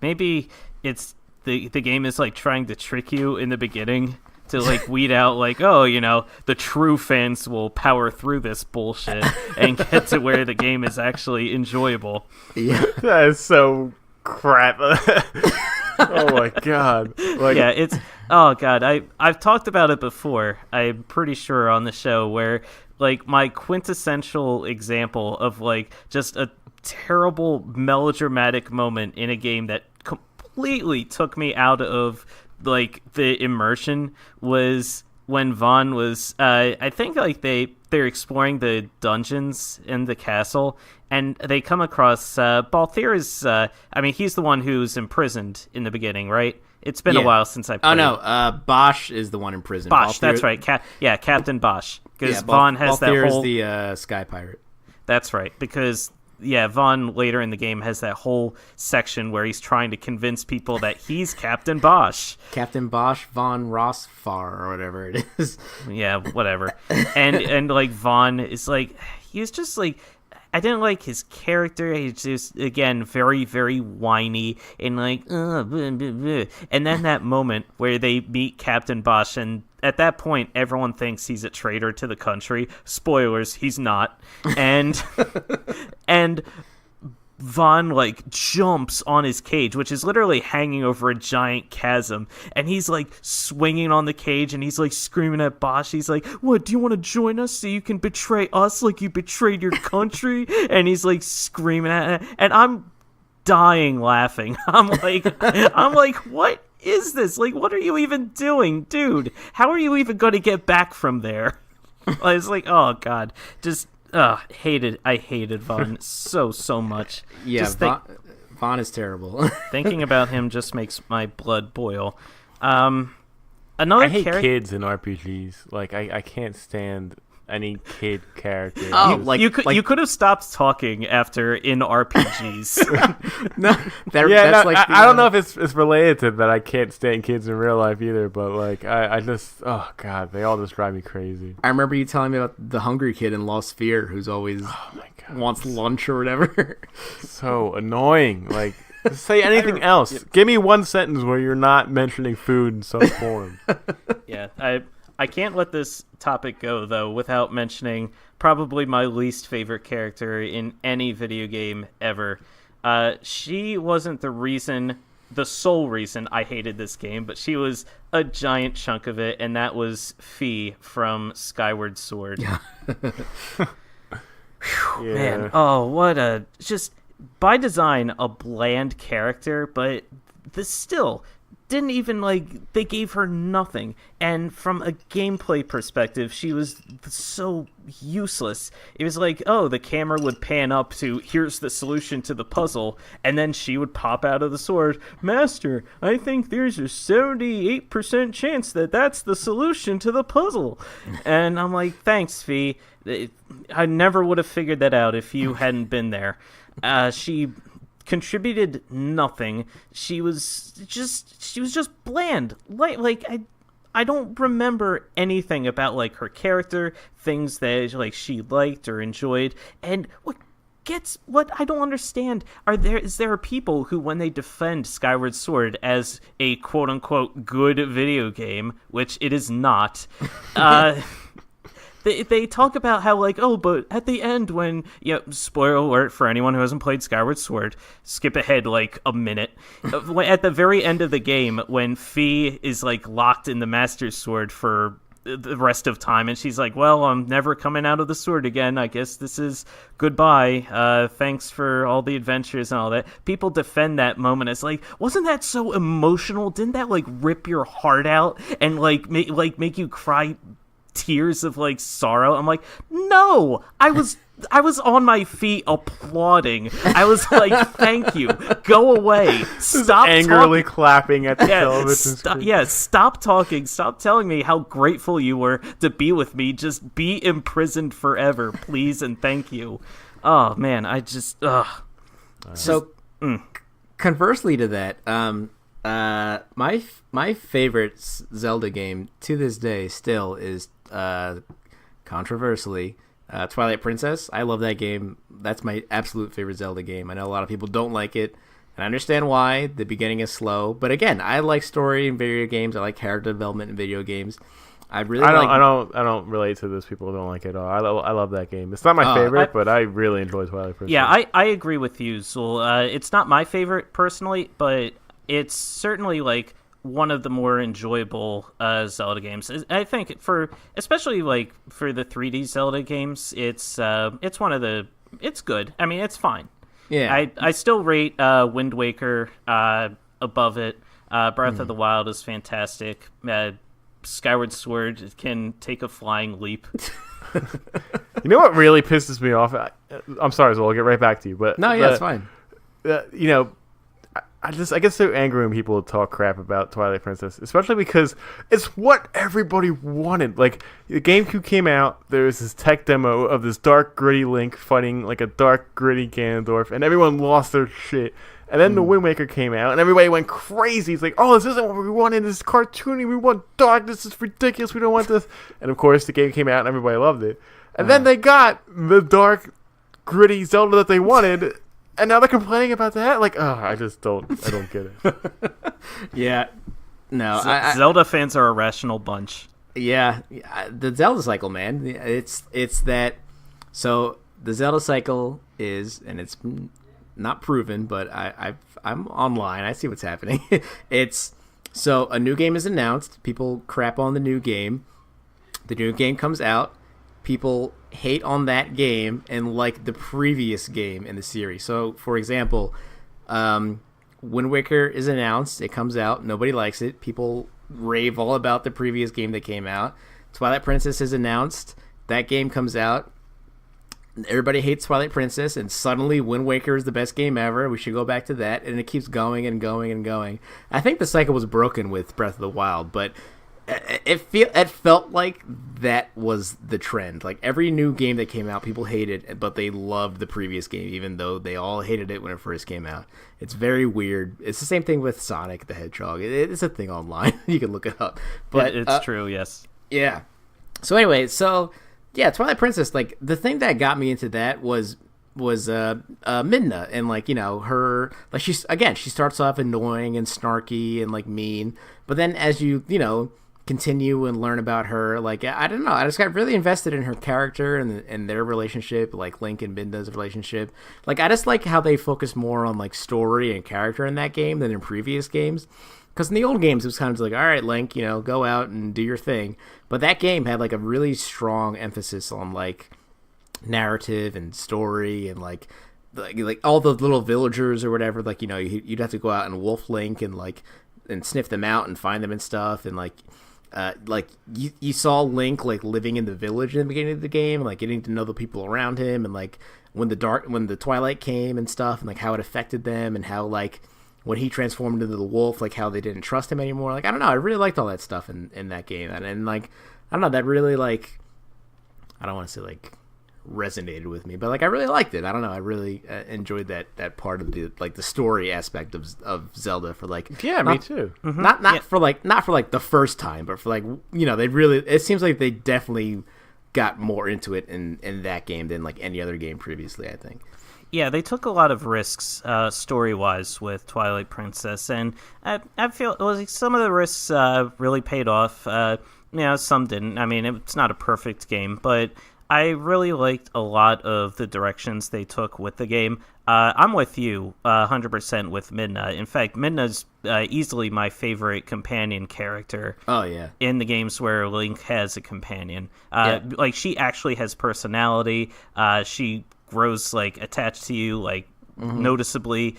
maybe it's the game is like trying to trick you in the beginning to like weed out like, oh, you know, the true fans will power through this bullshit and get to where the game is actually enjoyable. Yeah, that is so crap. Oh my god! Like, yeah, it's I've talked about it before. I'm pretty sure on the show where like my quintessential example of like just a terrible melodramatic moment in a game that completely took me out of like the immersion was when Vaughn was I think like they're exploring the dungeons in the castle, and they come across Balthier is I mean, he's the one who's imprisoned in the beginning, right? It's been a while since I played. Oh no, Bosch is the one in prison. Bosch, that's right. Captain Bosch, because Vaughn has that whole the Sky Pirate. That's right, because Vaughn later in the game has that whole section where he's trying to convince people that he's Captain Bosch. Captain Bosch von Rossfar or whatever it is. Yeah, whatever. And like Vaughn is like, he's just like, I didn't like his character. He's just, again, very, very whiny and like, blah, blah, blah. And then that moment where they meet Captain Bosch, and at that point, everyone thinks he's a traitor to the country. Spoilers, he's not. And Vaughn like jumps on his cage, which is literally hanging over a giant chasm, and he's like swinging on the cage, and he's like screaming at Bosch. He's like, what, do you want to join us so you can betray us like you betrayed your country? And he's like screaming at it, and I'm dying laughing. I'm like, what is this? Like, what are you even doing, dude? How are you even going to get back from there? I was like, oh god, just I hated Vaughn so much. Yeah, Just Vaughn is terrible. thinking about him just makes my blood boil. I Another hate character. kids in RPGs. Like I can't stand any kid character. Oh, Just- like you could have stopped talking after in RPGs. no, yeah, that's no, like I don't know if it's related to that. I can't stand kids in real life either. But like I just oh god, they all just drive me crazy. I remember you telling me about the hungry kid in Lost Sphere who's always Oh my god, wants lunch or whatever. so annoying. Like just say anything else. Give me one sentence where you're not mentioning food in some form. Yeah, I can't let this topic go, though, without mentioning probably my least favorite character in any video game ever. She wasn't the sole reason I hated this game, but she was a giant chunk of it, and that was Fee from Skyward Sword. Yeah. Man, what a... just, by design, a bland character, but this still... didn't even, like, they gave her nothing. And from a gameplay perspective, she was so useless. It was like, oh, the camera would pan up to, here's the solution to the puzzle, and then she would pop out of the sword, Master, I think there's a 78% chance that that's the solution to the puzzle. And I'm like, thanks, Fee. I never would have figured that out if you hadn't been there. She contributed nothing. She was just bland. Like I don't remember anything about like her character, things that like she liked or enjoyed. And what I don't understand is there people who, when they defend Skyward Sword as a quote unquote good video game, which it is not, They talk about how, like, oh, but at the end when, spoiler alert for anyone who hasn't played Skyward Sword, skip ahead, like, a minute. At the very end of the game, when Fee is, like, locked in the Master's Sword for the rest of time, and she's like, well, I'm never coming out of the sword again. I guess this is goodbye. Thanks for all the adventures and all that. People defend that moment as, like, wasn't that so emotional? Didn't that, like, rip your heart out and, like, make you cry tears of like sorrow? I'm like, no, I was on my feet applauding. I was like, thank you, go away, stop angrily talking. clapping at the television screen. Stop talking, stop telling me how grateful you were to be with me. Just be imprisoned forever, please, and thank you. Oh man, I just So conversely to that, my favorite Zelda game to this day still is controversially Twilight Princess. I love that game. That's my absolute favorite Zelda game. I know a lot of people don't like it, and I understand why. The beginning is slow, but again, I like story in video games. I like character development in video games. I don't relate to those people who don't like it at all. I love that game. It's not my favorite, but I really enjoy Twilight Princess. Yeah, I agree with you, Zul. It's not my favorite personally, but it's certainly like one of the more enjoyable Zelda games. I think especially like for the 3D Zelda games, it's good. I mean, it's fine. Yeah. I still rate Wind Waker above it. Breath of the Wild is fantastic. Skyward Sword can take a flying leap. You know what really pisses me off? I'm sorry, Zola, I'll get right back to you. But it's fine. I get so angry when people talk crap about Twilight Princess, especially because it's what everybody wanted. Like, the GameCube came out, there was this tech demo of this dark, gritty Link fighting like a dark, gritty Ganondorf, and everyone lost their shit. And then the Wind Waker came out, and everybody went crazy. It's like, oh, this isn't what we wanted. This is cartoony. We want dark. This is ridiculous. We don't want this. And, of course, the game came out, and everybody loved it. And then they got the dark, gritty Zelda that they wanted, and now they're complaining about that? Like, I don't get it. Yeah. No. Zelda fans are a rational bunch. Yeah. The Zelda cycle, man. It's that. So, the Zelda cycle is, and it's not proven, but I'm online. I see what's happening. So a new game is announced. People crap on the new game. The new game comes out. People hate on that game and like the previous game in the series. So, for example, Wind Waker is announced. It comes out. Nobody likes it. People rave all about the previous game that came out. Twilight Princess is announced. That game comes out. everybody hates Twilight Princess, and suddenly Wind Waker is the best game ever. We should go back to that, and it keeps going and going and going. I think the cycle was broken with Breath of the Wild, but it felt like that was the trend. Like every new game that came out, people hated, but they loved the previous game, even though they all hated it when it first came out. It's very weird. It's the same thing with Sonic the Hedgehog. It's a thing online. You can look it up. But it's true, yes. Yeah. So anyway, yeah, Twilight Princess. Like the thing that got me into that was Midna, and like, you know, her, like, she starts off annoying and snarky and like mean, but then as you know, continue and learn about her, like, I don't know, I just got really invested in her character and their relationship, like Link and Midna's relationship. Like, I just like how they focus more on like story and character in that game than in previous games. Because in the old games, it was kind of like, all right, Link, you know, go out and do your thing. But that game had like a really strong emphasis on like narrative and story, and like all the little villagers or whatever. Like, you know, you'd have to go out and wolf Link and like and sniff them out and find them and stuff. And like you saw Link like living in the village in the beginning of the game, and like getting to know the people around him, and like when the twilight came and stuff, and like how it affected them, and how like when he transformed into the wolf, like how they didn't trust him anymore. Like, I don't know, I really liked all that stuff in that game, and like, I don't know, that really, like, I don't want to say like resonated with me, but like I really liked it. I don't know, I really enjoyed that part of the story aspect of Zelda for like, yeah, me too. Mm-hmm. Not for like the first time, but for like, you know, it seems like they definitely got more into it in that game than like any other game previously, I think. Yeah, they took a lot of risks story-wise with Twilight Princess, and I feel like some of the risks really paid off. You know, some didn't. I mean, it's not a perfect game, but I really liked a lot of the directions they took with the game. I'm with you 100% with Midna. In fact, Midna's easily my favorite companion character. Oh, yeah. In the games where Link has a companion. Yeah. Like, she actually has personality. She grows like attached to you, like, noticeably.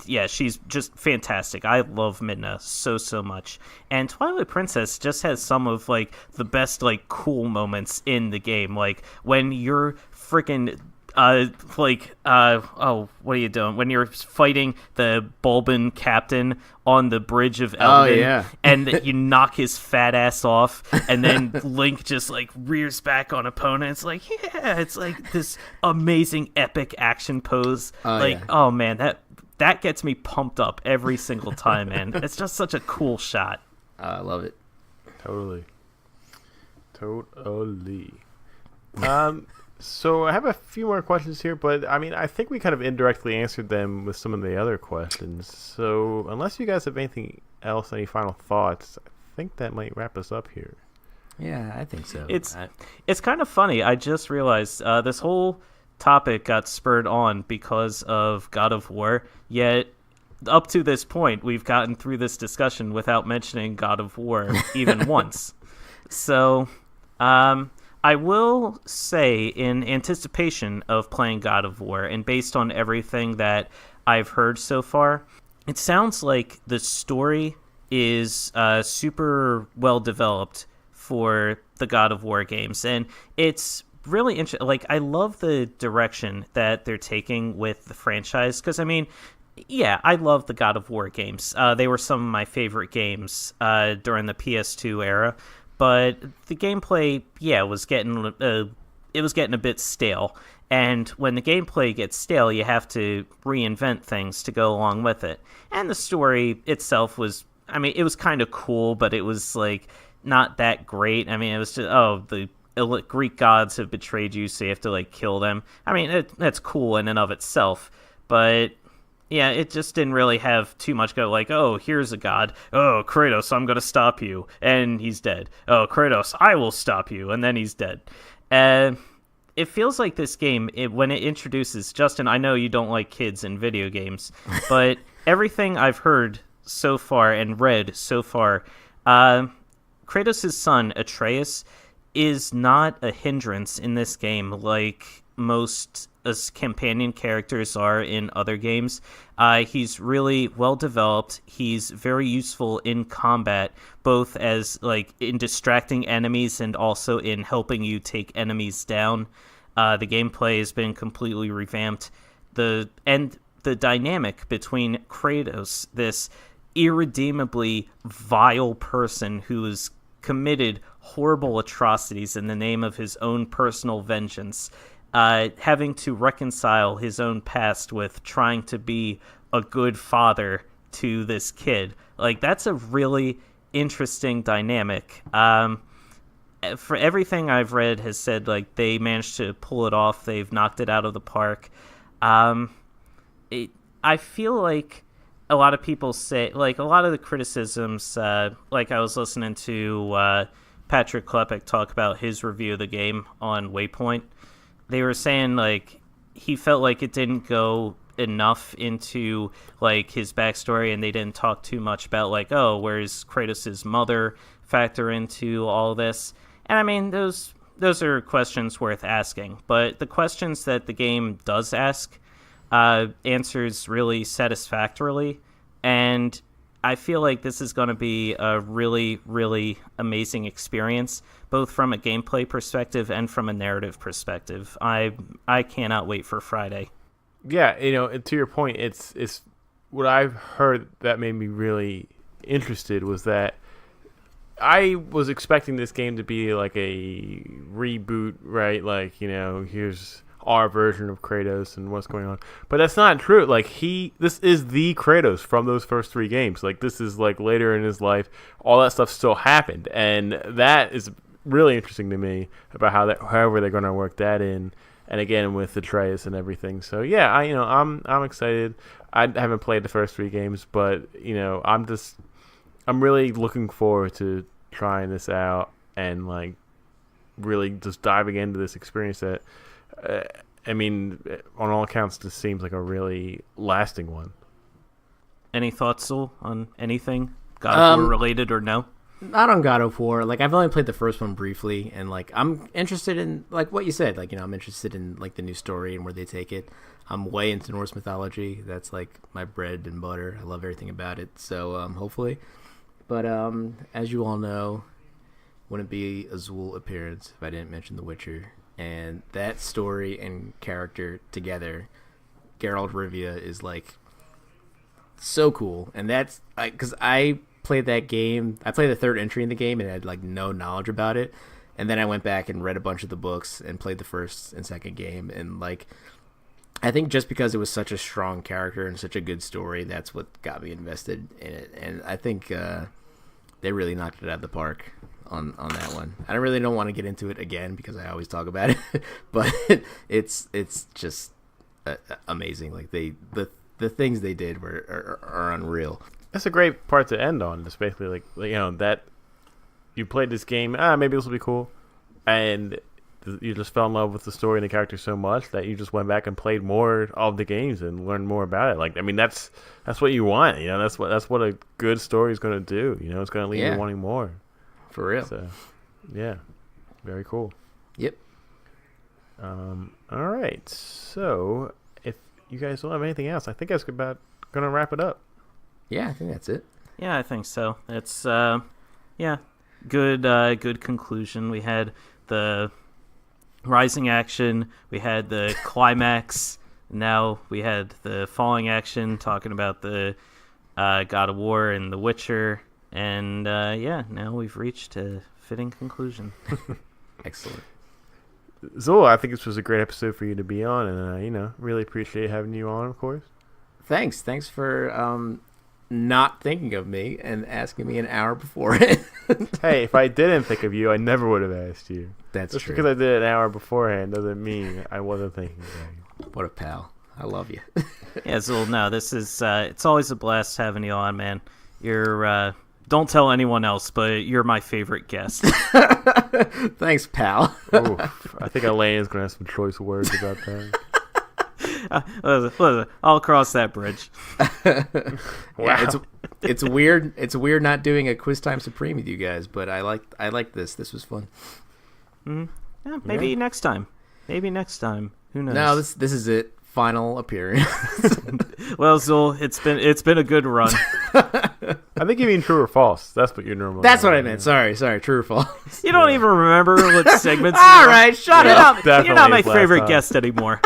Yeah, she's just fantastic. I love Midna so much. And Twilight Princess just has some of like the best like cool moments in the game. Like when you're freaking oh, what are you doing? When you're fighting the Bulbin captain on the bridge of Elden, oh, yeah. and you knock his fat ass off, and then Link just like rears back on opponents. Like, yeah, it's like this amazing epic action pose. Oh man, that gets me pumped up every single time, man. It's just such a cool shot. I love it. Totally. So I have a few more questions here, but I mean, I think we kind of indirectly answered them with some of the other questions. So unless you guys have anything else, any final thoughts, I think that might wrap us up here. Yeah, I think so. It's kind of funny. I just realized this whole topic got spurred on because of God of War, yet up to this point we've gotten through this discussion without mentioning God of War even once. So I will say, in anticipation of playing God of War, and based on everything that I've heard so far, it sounds like the story is super well developed for the God of War games, and it's really interesting. Like, I love the direction that they're taking with the franchise, because I mean, yeah, I love the God of War games. They were some of my favorite games during the PS2 era, but the gameplay, yeah, was getting a bit stale. And when the gameplay gets stale, you have to reinvent things to go along with it. And the story itself was, I mean, it was kind of cool, but it was like not that great. I mean, it was just, oh, the Greek gods have betrayed you, so you have to like kill them. I mean, that's cool in and of itself, but yeah, it just didn't really have too much go like, oh, here's a god. Oh, Kratos, I'm going to stop you. And he's dead. Oh, Kratos, I will stop you. And then he's dead. It feels like this game, when it introduces, Justin, I know you don't like kids in video games, but everything I've heard so far and read so far, Kratos' son, Atreus, is not a hindrance in this game like most companion characters are in other games. He's really well developed. He's very useful in combat, both as like in distracting enemies and also in helping you take enemies down. The gameplay has been completely revamped. The dynamic between Kratos, this irredeemably vile person who has committed horrible atrocities in the name of his own personal vengeance, having to reconcile his own past with trying to be a good father to this kid. Like, that's a really interesting dynamic. For everything I've read has said, like, they managed to pull it off. They've knocked it out of the park. I feel like a lot of people say, like, a lot of the criticisms, like I was listening to Patrick Klepek talk about his review of the game on Waypoint. They were saying, like, he felt like it didn't go enough into, like, his backstory, and they didn't talk too much about, like, oh, where's Kratos' mother factor into all this? And I mean, those are questions worth asking, but the questions that the game does ask answers really satisfactorily, and I feel like this is going to be a really, really amazing experience, both from a gameplay perspective and from a narrative perspective. I cannot wait for Friday. Yeah, to your point, it's what I've heard that made me really interested was that I was expecting this game to be like a reboot, right? Like, here's our version of Kratos and what's going on. But that's not true. Like, this is the Kratos from those first 3 games. Like, this is like later in his life. All that stuff still happened, and that is really interesting to me about however they're going to work that in. And again, with Atreus and everything. So yeah, I'm excited. I haven't played the first 3 games, but I'm really looking forward to trying this out and like really just diving into this experience that, I mean, on all accounts, this seems like a really lasting one. Any thoughts, Zul, on anything God of War related or no? Not on God of War. Like, I've only played the first one briefly, and like, I'm interested in, like, what you said. Like, I'm interested in like the new story and where they take it. I'm way into Norse mythology. That's like my bread and butter. I love everything about it. So hopefully, but as you all know, wouldn't be a Zul appearance if I didn't mention The Witcher, and that story and character together. Geralt Rivia is like so cool, and that's because I played that game. I played the 3rd entry in the game and had like no knowledge about it, and then I went back and read a bunch of the books and played the 1st and 2nd game, and like, I think just because it was such a strong character and such a good story, that's what got me invested in it. And I think they really knocked it out of the park on that one. I really don't want to get into it again because I always talk about it, but it's just amazing. Like, the things they did are unreal. That's a great part to end on. It's basically like that you played this game. Maybe this will be cool, and you just fell in love with the story and the character so much that you just went back and played more of the games and learned more about it. Like, I mean, that's what you want. That's what a good story is going to do. It's going to leave you wanting more. For real. So, yeah, very cool. Yep. All right. So, if you guys don't have anything else, I think that's about going to wrap it up. Yeah, I think that's it. Yeah, I think so. It's good conclusion. We had the rising action, we had the climax, now we had the falling action, talking about the God of War and The Witcher, and now we've reached a fitting conclusion. Excellent. Zola, I think this was a great episode for you to be on, and really appreciate having you on, of course. Thanks for not thinking of me and asking me an hour before it. Hey, if I didn't think of you, I never would have asked you. That's Just true. because I did it an hour beforehand doesn't mean I wasn't thinking of you. What a pal. I love you. Yeah, Zul, no, this is it's always a blast having you on, man. You're don't tell anyone else, but you're my favorite guest. Thanks, pal. Oof, I think Elaine's going to have some choice words about that. Listen, I'll cross that bridge. Wow. Yeah, it's weird. It's weird not doing a Quiz Time Supreme with you guys, but I like this. This was fun. Yeah, maybe next time. Maybe next time. Who knows? No, this is it. final appearance. Well, Zul, it's been a good run. I think you mean true or false. That's what you normally. That's what I meant. Sorry. True or false? You don't even remember what segments. All right, shut up. You're not my his last favorite time. guest anymore.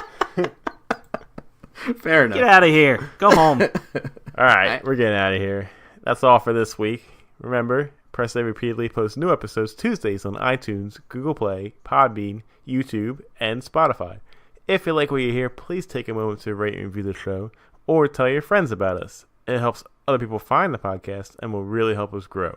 Fair enough. Get out of here. Go home. All right, we're getting out of here. That's all for this week. Remember, Press Play repeatedly posts new episodes Tuesdays on iTunes, Google Play, Podbean, YouTube, and Spotify. If you like what you hear, please take a moment to rate and review the show, or tell your friends about us. It helps other people find the podcast and will really help us grow.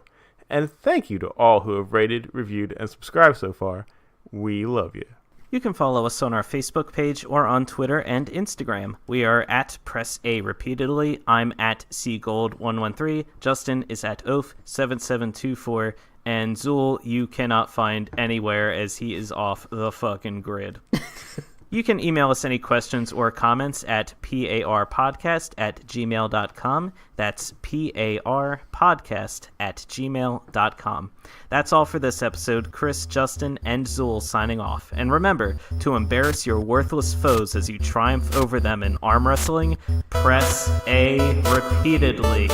And thank you to all who have rated, reviewed, and subscribed so far. We love you. You can follow us on our Facebook page or on Twitter and Instagram. We are at Press A Repeatedly. I'm at cgold113. Justin is at oaf7724. And Zool, you cannot find anywhere as he is off the fucking grid. You can email us any questions or comments at parpodcast@gmail.com. That's parpodcast@gmail.com. That's all for this episode. Chris, Justin, and Zool signing off. And remember to embarrass your worthless foes as you triumph over them in arm wrestling. Press A repeatedly.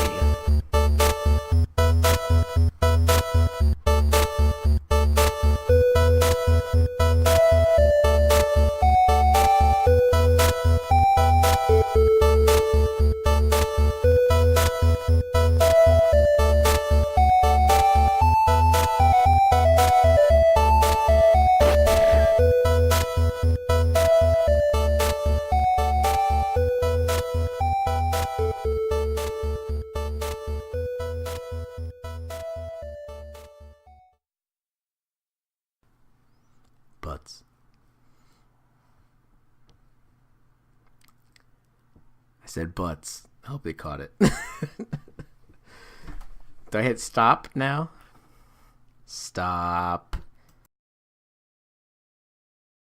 Butts. I said butts. I hope they caught it. Do I hit stop now? Stop.